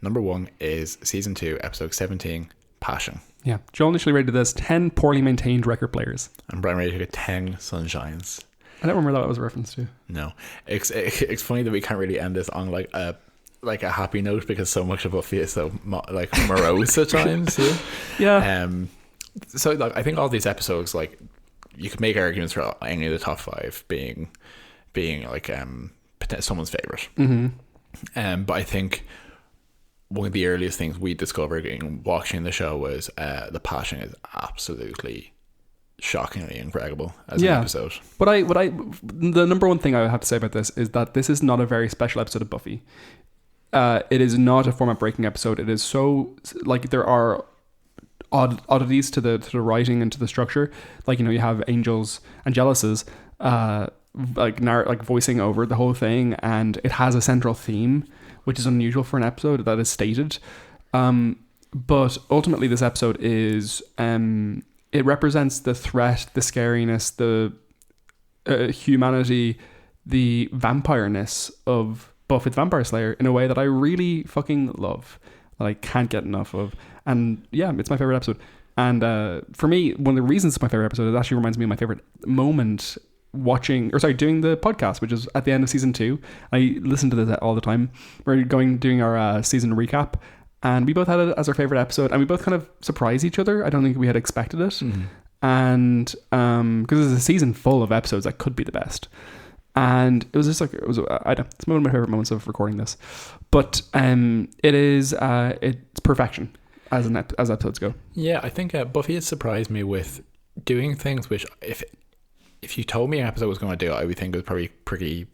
Number one is season 2, episode 17, Passion. Yeah. Joel initially rated this 10 poorly maintained record players. And Brian rated it 10 sunshines. I don't remember that was a reference to. No. It's funny that we can't really end this on like a happy note, because so much of Buffy is so morose at times. Yeah. So like, I think all these episodes, like, you could make arguments for any of the top 5 being like someone's favorite. Mm-hmm. But I think one of the earliest things we discovered in watching the show was the passion is absolutely shockingly incredible as an episode. But the number one thing I have to say about this is that this is not a very special episode of Buffy. It is not a format breaking episode. It is so, like, there are oddities to the writing and to the structure. Like, you know, you have Angelus's like voicing over the whole thing, and it has a central theme, which is unusual for an episode that is stated. But ultimately, this episode is it represents the threat, the scariness, the humanity, the vampireness of Buffy the Vampire Slayer in a way that I really fucking love, that I can't get enough of. And yeah, it's my favorite episode. And for me, one of the reasons it's my favorite episode, it actually reminds me of my favorite moment doing the podcast, which is at the end of season 2. I listen to this all the time. We're doing our season recap, and we both had it as our favorite episode, and we both kind of surprised each other. I don't think we had expected it. And because it's a season full of episodes that could be the best, and it was just like, it's one of my favorite moments of recording this. But it's perfection as episodes go. Yeah, I think Buffy has surprised me with doing things which, if you told me an episode was going to do it, I would think it was probably pretty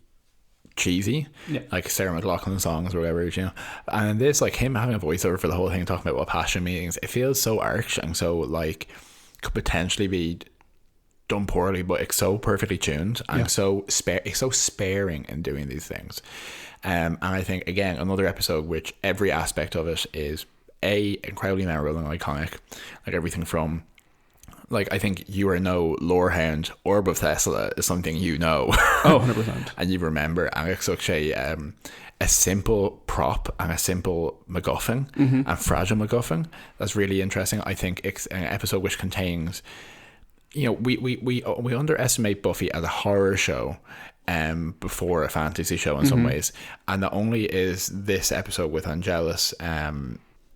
cheesy, like Sarah McLachlan songs or whatever, you know. And this, like, him having a voiceover for the whole thing, talking about what passion means, it feels so arch and so, like, could potentially be done poorly, but it's so perfectly tuned and it's so sparing in doing these things. And I think, again, another episode which every aspect of it is incredibly memorable and iconic. Like, everything from, like, I think you are no lorehound. Orb of Thesla is something you know. Oh, 100%. And you remember, and it's such a simple prop and a simple MacGuffin, and fragile MacGuffin. That's really interesting. I think it's an episode which contains, you know, we underestimate Buffy as a horror show before a fantasy show in some ways. And not only is this episode with Angelus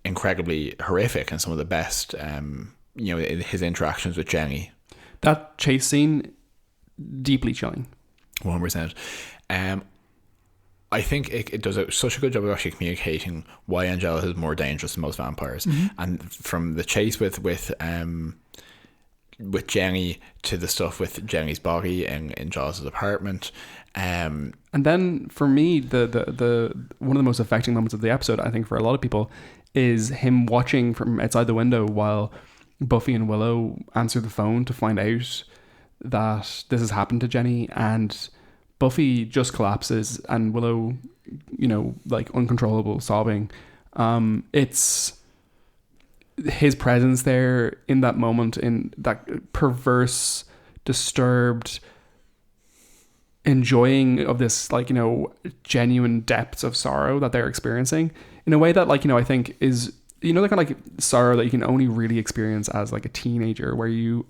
incredibly horrific and some of the best, you know, his interactions with Jenny. That chase scene, deeply chilling. 100%. I think it does such a good job of actually communicating why Angelus is more dangerous than most vampires. And from the chase with Jenny to the stuff with Jenny's body in Giles' apartment. And then for me, the one of the most affecting moments of the episode, I think for a lot of people, is him watching from outside the window while Buffy and Willow answer the phone to find out that this has happened to Jenny, and Buffy just collapses and Willow, you know, like uncontrollable sobbing. It's his presence there in that moment, in that perverse, disturbed enjoying of this, like, you know, genuine depths of sorrow that they're experiencing in a way that, like, you know, I think is, you know, the kind of like sorrow that you can only really experience as like a teenager, where you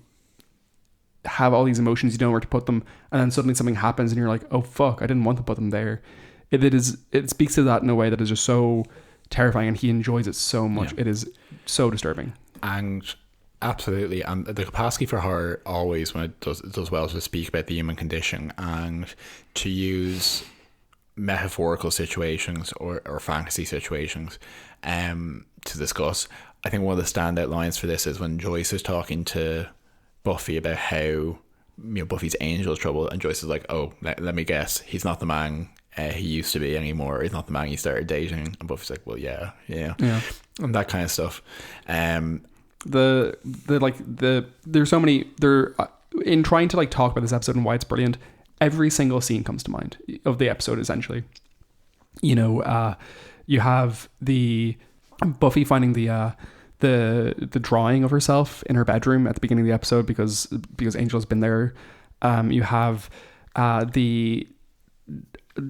have all these emotions, you don't know where to put them, and then suddenly something happens and you're like, oh fuck, I didn't want to put them there. It speaks to that in a way that is just so terrifying, and he enjoys it so much. It is so disturbing. And absolutely, and the capacity for horror always, when it does well, to speak about the human condition and to use metaphorical situations or fantasy situations to discuss. I think one of the standout lines for this is when Joyce is talking to Buffy about how, you know, Buffy's Angel's trouble, and Joyce is like, oh, let me guess, he's not the man he used to be anymore, he's not the man he started dating. And Buffy's like, well, yeah, and that kind of stuff. There's so many in trying to like talk about this episode and why it's brilliant. Every single scene comes to mind of the episode, essentially. You know, you have the Buffy finding the drawing of herself in her bedroom at the beginning of the episode because Angel's been there. You have the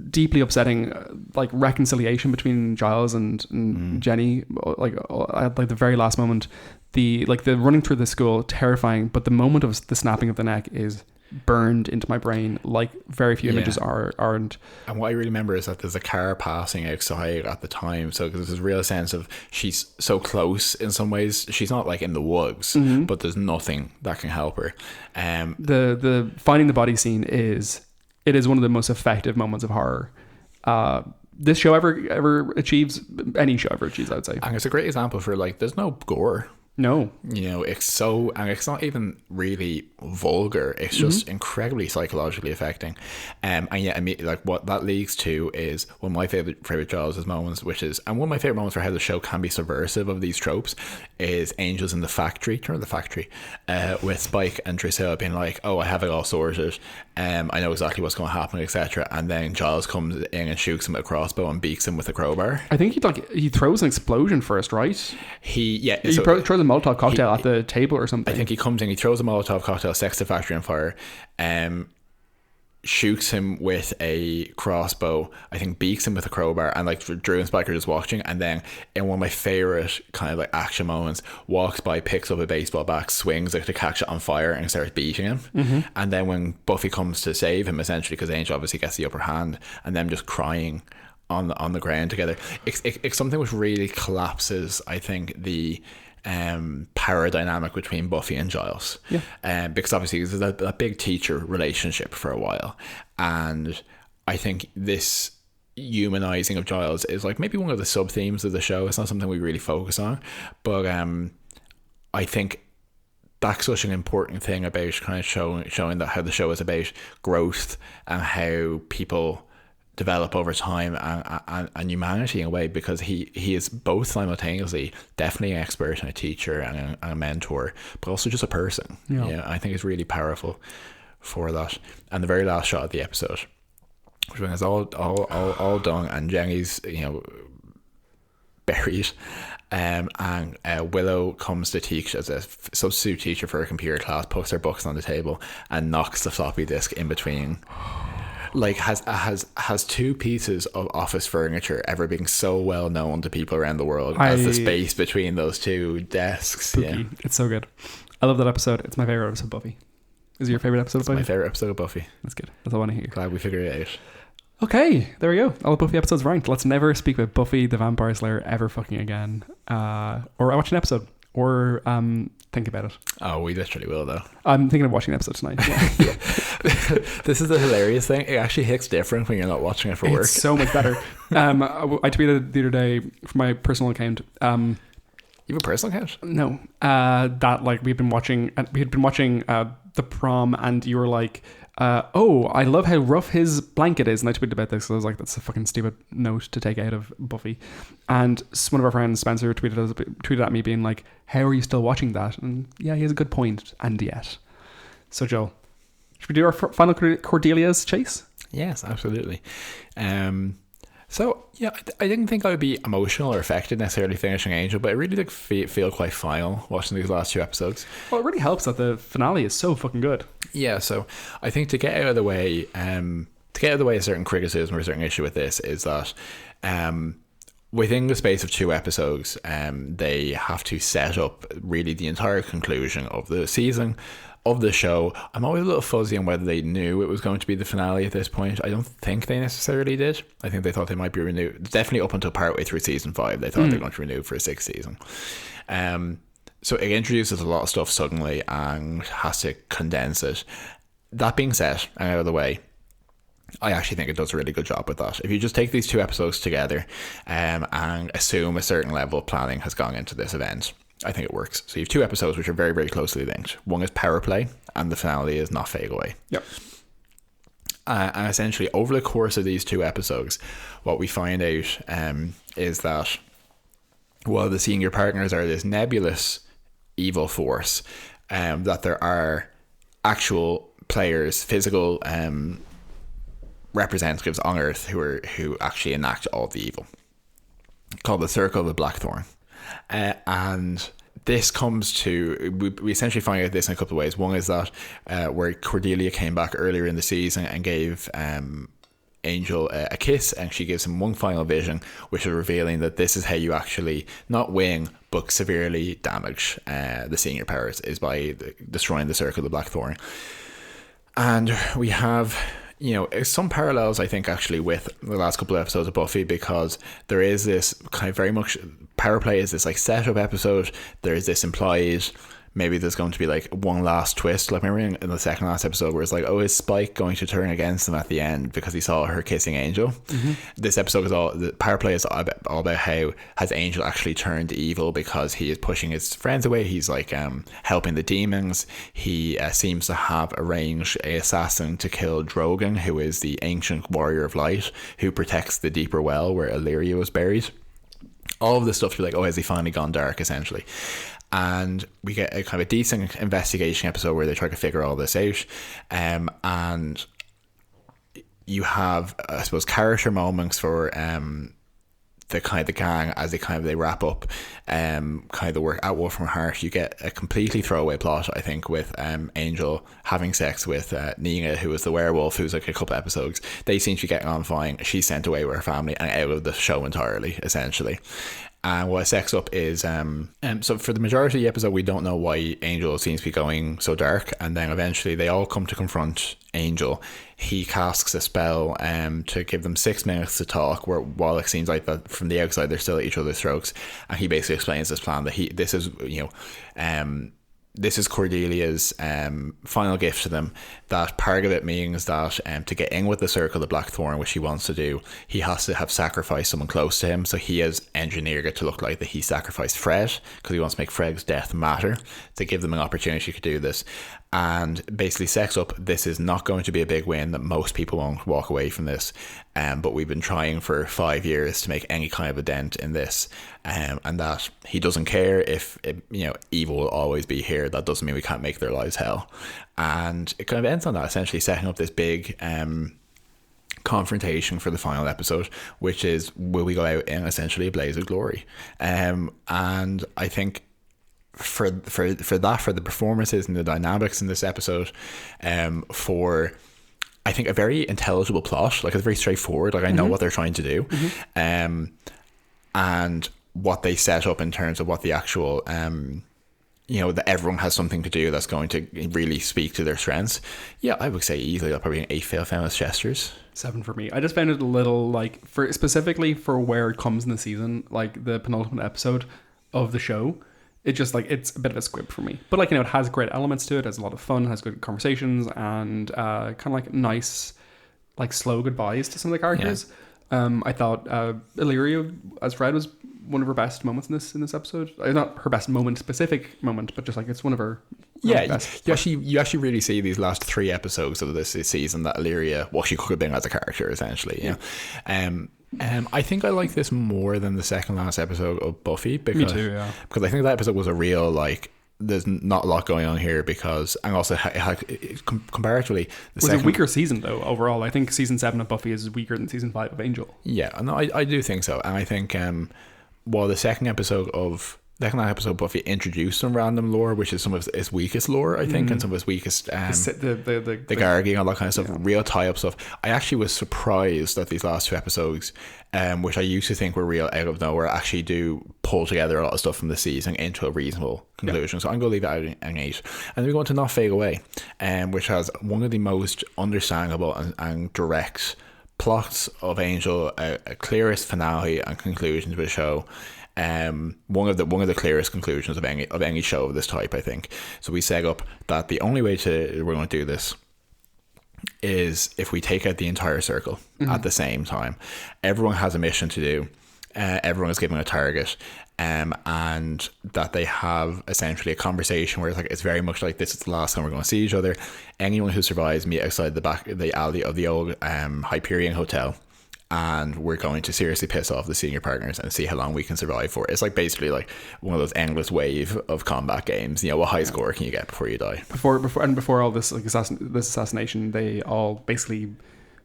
deeply upsetting like reconciliation between Giles and Jenny, like at like the very last moment. The running through the school, terrifying, but the moment of the snapping of the neck is burned into my brain like very few images aren't. And what I really remember is that there's a car passing outside at the time, so there's this real sense of she's so close in some ways. She's not like in the woods, but there's nothing that can help her. The finding the body scene is one of the most effective moments of horror this show ever achieves. Any show ever achieves, I would say. And it's a great example for like there's no gore. No, you know, it's not even really vulgar. It's just incredibly psychologically affecting. And yet, I mean, like what that leads to is one of my favorite Giles' moments, and one of my favorite moments for how the show can be subversive of these tropes, is Angels in the factory, with Spike and Drusilla being like, "Oh, I have it all sorted. I know exactly what's going to happen, etc." And then Giles comes in and shoots him with a crossbow and beaks him with a crowbar. I think he throws an explosion first, right? He throws a Molotov cocktail at the table or something. I think he comes in, he throws a Molotov cocktail, sets the factory on fire, shoots him with a crossbow, I think beaks him with a crowbar, and like Drew and Spike are just watching, and then in one of my favourite kind of like action moments, walks by, picks up a baseball bat, swings like to catch it on fire and starts beating him. And then when Buffy comes to save him, essentially because Angel obviously gets the upper hand, and them just crying on the ground together, it's something which really collapses, I think, the power dynamic between Buffy and Giles, because obviously there's a big teacher relationship for a while, and I think this humanizing of Giles is like maybe one of the sub themes of the show. It's not something we really focus on, but I think that's such an important thing about kind of showing that how the show is about growth and how people develop over time and humanity in a way, because he is both simultaneously definitely an expert and a teacher and a mentor, but also just a person. I think it's really powerful for that. And the very last shot of the episode, which when it's all done and Jenny's, you know, buried, and Willow comes to teach as a substitute teacher for a computer class, puts her books on the table and knocks the floppy disk in between. Like has two pieces of office furniture ever been so well known to people around the world as the space between those two desks? Spooky. Yeah, it's so good. I love that episode. It's my favorite episode of Buffy. Is it your favorite episode of Buffy? My favorite episode of Buffy. That's good. That's all I want to hear. Glad we figured it out. Okay, there we go. All the Buffy episodes ranked. Let's never speak about Buffy the Vampire Slayer ever fucking again. Or I watch an episode. Or think about it. Oh, we literally will though. I'm thinking of watching an episode tonight. Yeah. This is the hilarious thing. It actually hits different when you're not watching it for work. It's so much better. I tweeted the other day from my personal account. You have a personal account? No. That like we had been watching The Prom, and you were like, oh, I love how rough his blanket is, and I tweeted about this. So I was like, that's a fucking stupid note to take out of Buffy. And one of our friends, Spencer, tweeted at me being like, how are you still watching that? And yeah, he has a good point. And yet. So Joel, should we do our final Cordelia's chase? Yes, absolutely. So yeah, I didn't think I would be emotional or affected necessarily finishing Angel, but I really did feel quite final watching these last 2 episodes. Well, it really helps that the finale is so fucking good. Yeah, so I think to get out of the way, a certain criticism or a certain issue with this is that within the space of 2 episodes, they have to set up really the entire conclusion of the season, of the show. I'm always a little fuzzy on whether they knew it was going to be the finale at this point. I don't think they necessarily did. I think they thought they might be renewed. Definitely up until partway through season 5, they thought they were going to renew for a 6th season. So it introduces a lot of stuff suddenly and has to condense it. That being said, and out of the way, I actually think it does a really good job with that. If you just take these 2 episodes together and assume a certain level of planning has gone into this event, I think it works. So you have 2 episodes which are very, very closely linked. One is Power Play, and the finale is Not Fade Away. Yep. And essentially, over the course of these 2 episodes, what we find out is that while the senior partners are this nebulous evil force, that there are actual players, physical representatives on Earth who actually enact all the evil, called the Circle of the Blackthorn. And this comes to, we essentially find out this in a couple of ways. One is that where Cordelia came back earlier in the season and gave Angel a kiss, and she gives him one final vision, which is revealing that this is how you actually not win but severely damage the senior powers, is by destroying the Circle of the Blackthorn. And we have, some parallels, I think, actually with the last couple of episodes of Buffy, because there is this kind of very much, Power Play is this like setup episode. There is this implied, maybe there's going to be like one last twist. Like, remember in the second last episode where it's like, oh, is Spike going to turn against him at the end because he saw her kissing Angel? Mm-hmm. This episode is the Power Play is all about how has Angel actually turned evil because he is pushing his friends away. He's like helping the demons. He seems to have arranged an assassin to kill Drogon, who is the ancient warrior of light who protects the deeper well where Illyria was buried. All of this stuff to be like, oh, has he finally gone dark, essentially? And we get a kind of a decent investigation episode where they try to figure all this out. And you have, I suppose, character moments for the gang as they wrap up kind of the work at Wolfram Heart. You get a completely throwaway plot, I think, with Angel having sex with Nina, who is the werewolf, who's like a couple episodes. They seem to be getting on fine. She's sent away with her family and out of the show entirely, essentially. And what it sets up is, so for the majority of the episode, we don't know why Angel seems to be going so dark. And then eventually they all come to confront Angel. He casts a spell to give them 6 minutes to talk, while it seems like that from the outside they're still at each other's throats. And he basically explains this plan that this is Cordelia's final gift to them, that part of it means that to get in with the Circle of the Blackthorn, which he wants to do, he has to have sacrificed someone close to him. So he has engineered it to look like that he sacrificed Fred, because he wants to make Fred's death matter, to give them an opportunity to do this. And basically sets up, this is not going to be a big win, that most people won't walk away from this, but we've been trying for 5 years to make any kind of a dent in this, and that he doesn't care if evil will always be here. That doesn't mean we can't make their lives hell. And it kind of ends on that, essentially setting up this big confrontation for the final episode, which is, will we go out in essentially a blaze of glory? And I think for the performances and the dynamics in this episode, for I think a very intelligible plot, like it's very straightforward, like I know what they're trying to do, and what they set up in terms of what the actual that everyone has something to do that's going to really speak to their strengths. Yeah, I would say easily that probably an 8 fail feminist gestures. 7 for me. I just found it a little like, for specifically for where it comes in the season, like the penultimate episode of the show, it just like, it's a bit of a squib for me. But like, it has great elements to it, has a lot of fun, has good conversations, and kind of like nice, like slow goodbyes to some of the characters. Yeah. I thought Illyria as Fred was one of her best moments in this episode. Not her best specific moment, but just like it's one of her best. You actually really see these last 3 episodes of this season that Illyria, what she could have been as a character, essentially. Yeah. I think I like this more than the second last episode of Buffy, because, me too, yeah. Because I think that episode was a real like there's not a lot going on here because, and also comparatively, it was a weaker season though overall. I think season 7 of Buffy is weaker than season 5 of Angel. Yeah, no, I do think so, and I think while the second episode of Buffy introduced some random lore, which is some of its weakest lore, I think, and some of its weakest the Gargi and all that kind of stuff, real tie-up stuff. I actually was surprised that these last 2 episodes, which I used to think were real out of nowhere, actually do pull together a lot of stuff from the season into a reasonable conclusion. So I'm going to leave that out an 8. And then we go on to Not Fade Away, which has one of the most understandable and direct plots of Angel, a clearest finale and conclusion to the show. One of the clearest conclusions of any show of this type, I think. So we set up that the only way we're going to do this is if we take out the entire circle at the same time. Everyone has a mission to do. Everyone is given a target, and that they have essentially a conversation where it's very much like, this is the last time we're going to see each other. Anyone who survives, meet outside the alley of the old Hyperion Hotel, and we're going to seriously piss off the senior partners and see how long we can survive for. It's like basically like one of those endless wave of combat games. What high score can you get before you die? Before all this this assassination, they all basically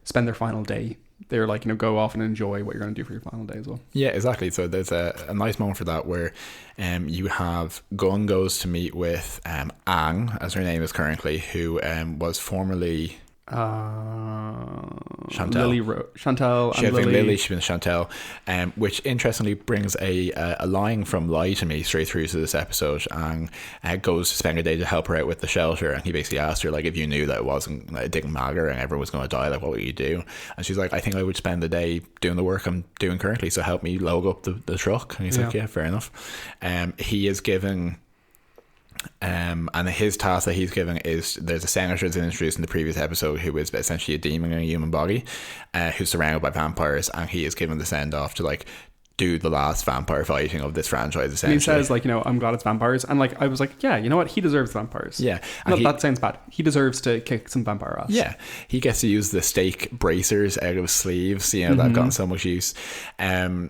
spend their final day. They're like, go off and enjoy what you're going to do for your final day as well. Yeah, exactly. So there's a nice moment for that where you have Gunn goes to meet with Ang, as her name is currently, who was formerly Chantel and Lily. She's been Chantel, which interestingly brings a line from Lie to Me straight through to this episode, and goes to spend a day to help her out with the shelter, and he basically asked her, like, if you knew that it didn't matter and everyone was going to die, like, what would you do? And she's like, I think I would spend the day doing the work I'm doing currently, so help me load up the truck. And he's like, yeah, fair enough. He is giving and his task that he's given is, there's a senator that's introduced in the previous episode who is essentially a demon in a human body, who's surrounded by vampires, and he is given the send off to like do the last vampire fighting of this franchise, essentially. And he says, like, I'm glad it's vampires, and like I was like, yeah, you know what, he deserves vampires. Yeah, that sounds bad. He deserves to kick some vampire ass. Yeah, he gets to use the stake bracers out of his sleeves, that have gotten so much use. Wesley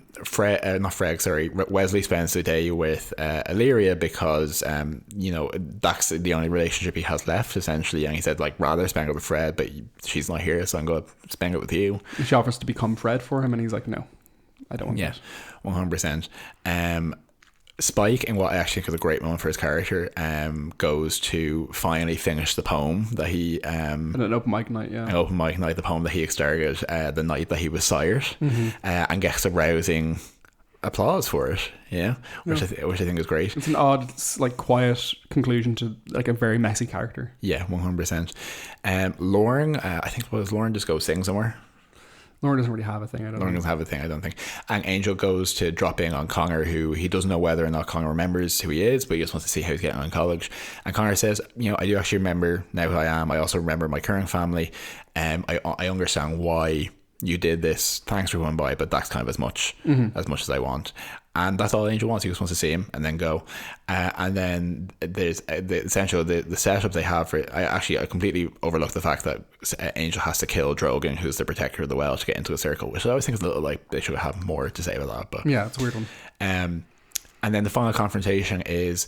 spends the day with Illyria because that's the only relationship he has left, essentially, and he said, like, rather spend it with Fred, but she's not here, so I'm going to spend it with you. She offers to become Fred for him, and he's like, no, I don't want that. 100%. Spike, in what I actually think is a great moment for his character, goes to finally finish the poem that he in an open mic night, the poem that he started the night that he was sired, and gets a rousing applause for it, which I think is great. It's an odd, like, quiet conclusion to like a very messy character. 100%. Lauren, I think Lauren just goes sing somewhere. Lauren doesn't really have a thing, I don't think. And Angel goes to drop in on Connor, who he doesn't know whether or not Connor remembers who he is, but he just wants to see how he's getting on in college. And Connor says, I do actually remember now who I am. I also remember my current family. I understand why you did this. Thanks for coming by, but that's kind of as much as I want. And that's all Angel wants. He just wants to see him and then go. And then there's the setup they have for it. I completely overlooked the fact that Angel has to kill Drogon, who's the protector of the well, to get into the circle, which I always think is a little like they should have more to say about that. But yeah, it's a weird one. And then the final confrontation is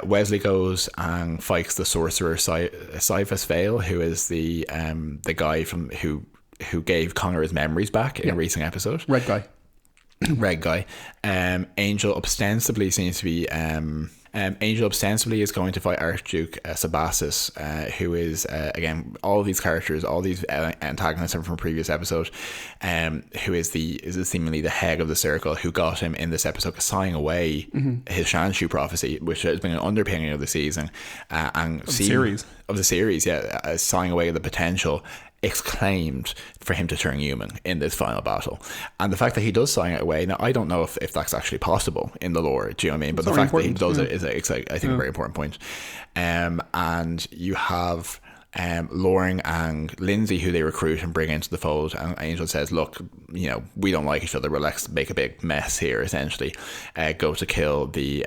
Wesley goes and fights the sorcerer Cyphus Vale, who is the guy from who gave Connor his memories back in a recent episode. Red guy. Angel ostensibly seems to be Angel ostensibly is going to fight Archduke Sabassus, who is again, all of these characters, all these antagonists are from a previous episode, who is seemingly the head of the circle, who got him in this episode signing away his Shanshu prophecy, which has been an underpinning of the season and of the series, signing away the potential exclaimed for him to turn human in this final battle. And the fact that he does sign it away, now I don't know if that's actually possible in the lore, do you know what I mean? But the fact that he does it is I think a very important point. And you have Lauren and Lindsay, who they recruit and bring into the fold, and Angel says, look, we don't like each other, but let's make a big mess here, essentially. Go to kill the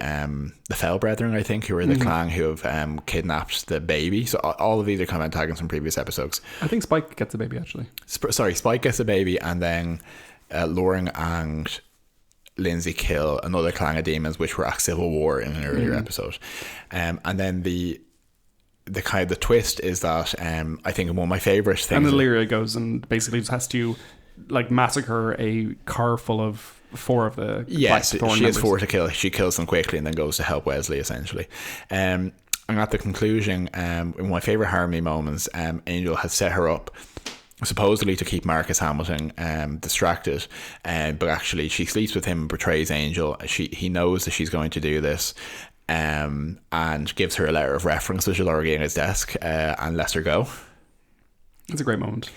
Fell Brethren, I think, who are the clan who have kidnapped the baby. So all of these are kind of antagonists from previous episodes. I think Spike gets the baby, actually. Spike gets the baby, and then Lauren and Lindsay kill another clan of demons which were at civil war in an earlier episode. And then the kind of the twist is that I think one of my favorite things, and Illyria goes and basically just has to like massacre a car full of 4 of the yes, Black Thorn she has members. 4 to kill. She kills them quickly and then goes to help Wesley essentially. And at the conclusion, in one of my favorite Harmony moments, Angel has set her up supposedly to keep Marcus Hamilton distracted, but actually she sleeps with him and betrays Angel. He knows that she's going to do this, and gives her a letter of reference which is already in his desk, and lets her go. It's a great moment.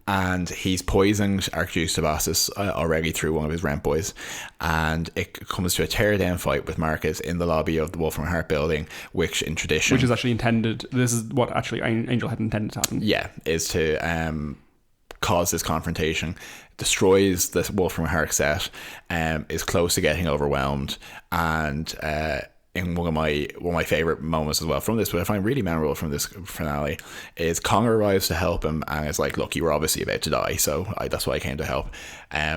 And he's poisoned Archduke Sebastus already through one of his rent boys, and it comes to a tear-down fight with Marcus in the lobby of the Wolfram Heart building, which in tradition, which is actually intended, this is what actually Angel had intended to happen. Yeah, is to cause this confrontation, destroys the Wolfram Heart set, is close to getting overwhelmed, and in one of my favorite moments as well from this, what I find really memorable from this finale, is Kong arrives to help him and is like, look, you were obviously about to die, so that's why I came to help.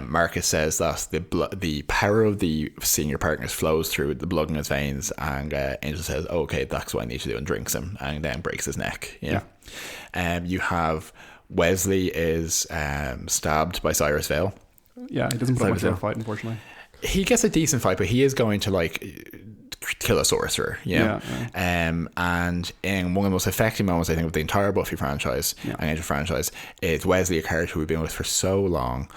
Marcus says that the power of the senior partners flows through the blood in his veins, and Angel says, oh, okay, that's what I need to do, and drinks him, and then breaks his neck. You have Wesley is stabbed by Cyrus Vale. Yeah, he doesn't put up much of a fight, unfortunately. He gets a decent fight, but he is going to like kill a sorcerer, and in one of the most affecting moments I think of the entire Buffy franchise and Angel franchise is Wesley, a character we've been with for so long,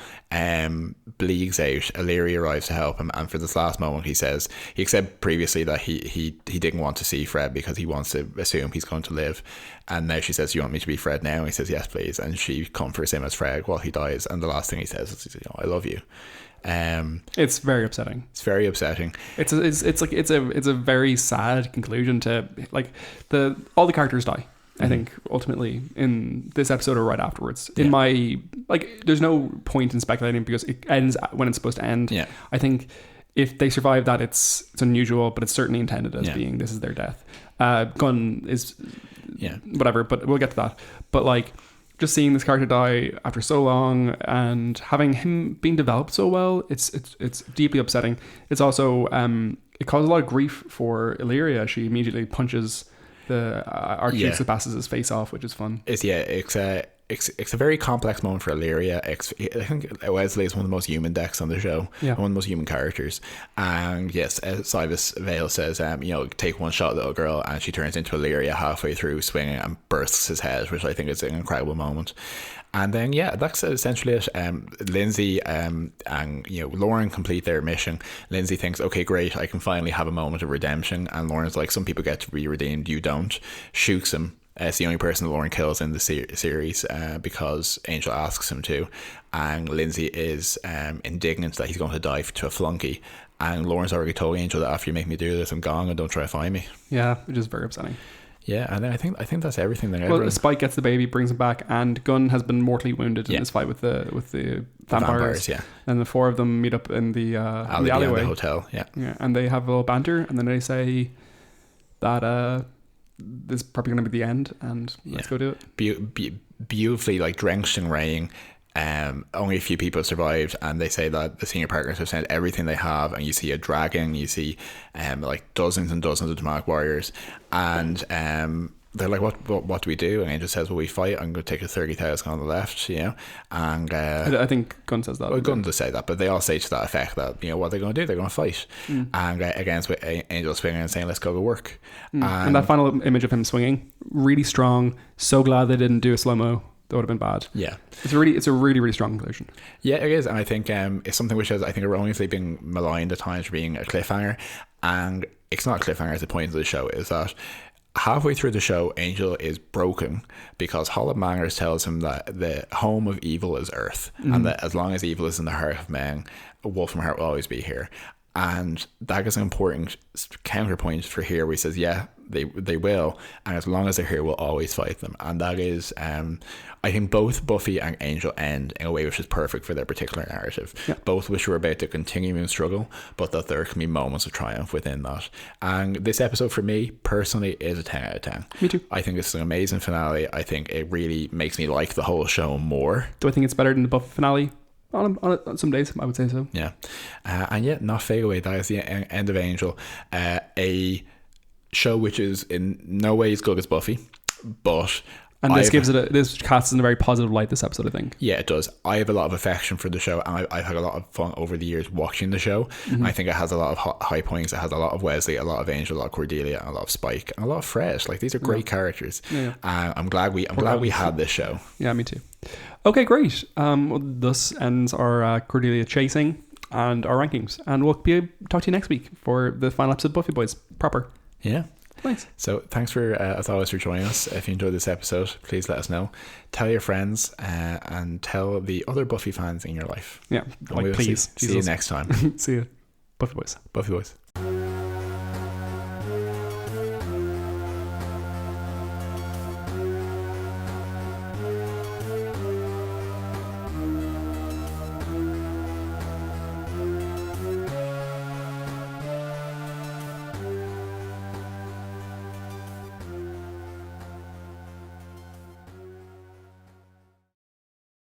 bleeds out. Illyria arrives to help him, and for this last moment he said previously that he didn't want to see Fred because he wants to assume he's going to live, and now she says, you want me to be Fred now? And he says, yes please, and she comforts him as Fred while he dies, and the last thing he says is, I love you. It's very upsetting. It's very upsetting. It's a very sad conclusion to like all the characters die. I think ultimately in this episode or right afterwards. In my there's no point in speculating because it ends when it's supposed to end. Yeah. I think if they survive that, it's unusual, but it's certainly intended as being this is their death. Gunn is whatever, but we'll get to that. But like, just seeing this character die after so long and having him being developed so well, it's deeply upsetting. It's also it caused a lot of grief for Illyria. She immediately punches the Archduke Sebastus' face off, which is fun. It's a very complex moment for Illyria. I think Wesley is one of the most human decks on the show, one of the most human characters. And yes, Cyrus Vale says, take one shot, little girl, and she turns into Illyria halfway through swinging and bursts his head, which I think is an incredible moment. And then that's essentially it. Lindsay and Lauren complete their mission. Lindsay thinks, okay, great, I can finally have a moment of redemption, and Lauren's like, some people get to be redeemed, you don't. Shoots him. It's the only person that Lauren kills in the series because Angel asks him to, and Lindsay is indignant that he's going to die to a flunky, and Lauren's already told Angel that after you make me do this, I'm gone and don't try to find me. Yeah, which is very upsetting. Yeah, and then I think that's everything. Well, Spike gets the baby, brings him back, and Gunn has been mortally wounded in this fight with the vampires. And the 4 of them meet up in the alleyway, the hotel. Yeah, and they have a little banter, and then they say that this is probably going to be the end, and let's go do it. Beautifully, like drenched in rain. Only a few people survived, and they say that the senior partners have sent everything they have, and you see a dragon, you see like dozens and dozens of demonic warriors, and they're like, what do we do? And Angel says, well, we fight. I'm going to take a 30,000 on the left, and I think Gunn says that. Well, Gunn does say that, but they all say to that effect that what they're going to do, they're going to fight, and against Angel swinging and saying, let's go to work. And that final image of him swinging, really strong. So glad they didn't do a slow-mo. That would have been bad. Yeah, it's a really strong conclusion. Yeah, it is, and I think it's something which has, I think, erroneously been maligned at times for being a cliffhanger, and it's not a cliffhanger. As the point of the show is that halfway through the show, Angel is broken because Holland Mangers tells him that the home of evil is Earth, and that as long as evil is in the heart of men, Wolfram Heart will always be here. And that is an important counterpoint for here, where he says, yeah, they will, and as long as they're here, we'll always fight them. And that is, I think both Buffy and Angel end in a way which is perfect for their particular narrative. Yeah. Both which are about to continue and struggle, but that there can be moments of triumph within that. And this episode for me personally is a 10 out of 10. Me too. I think it's an amazing finale. I think it really makes me like the whole show more. Do I think it's better than the Buffy finale? On some days, I would say so. Yeah. And yet, not fade away. That is the end of Angel. A show which is in no way as good as Buffy, but... And this casts in a very positive light, this episode, I think. Yeah, it does. I have a lot of affection for the show, and I've had a lot of fun over the years watching the show. Mm-hmm. I think it has a lot of high points. It has a lot of Wesley, a lot of Angel, a lot of Cordelia, and a lot of Spike, and a lot of Fred. Like, these are great characters. Yeah. I'm glad we had this show. Yeah, me too. Okay, great. Well, thus ends our Cordelia chasing and our rankings, and we'll talk to you next week for the final episode of Buffy Boys proper. Yeah. Thanks. So thanks for as always for joining us. If you enjoyed this episode, please let us know. Tell your friends and tell the other Buffy fans in your life. Yeah, please. See you next time. See you, Buffy Boys. Buffy Boys.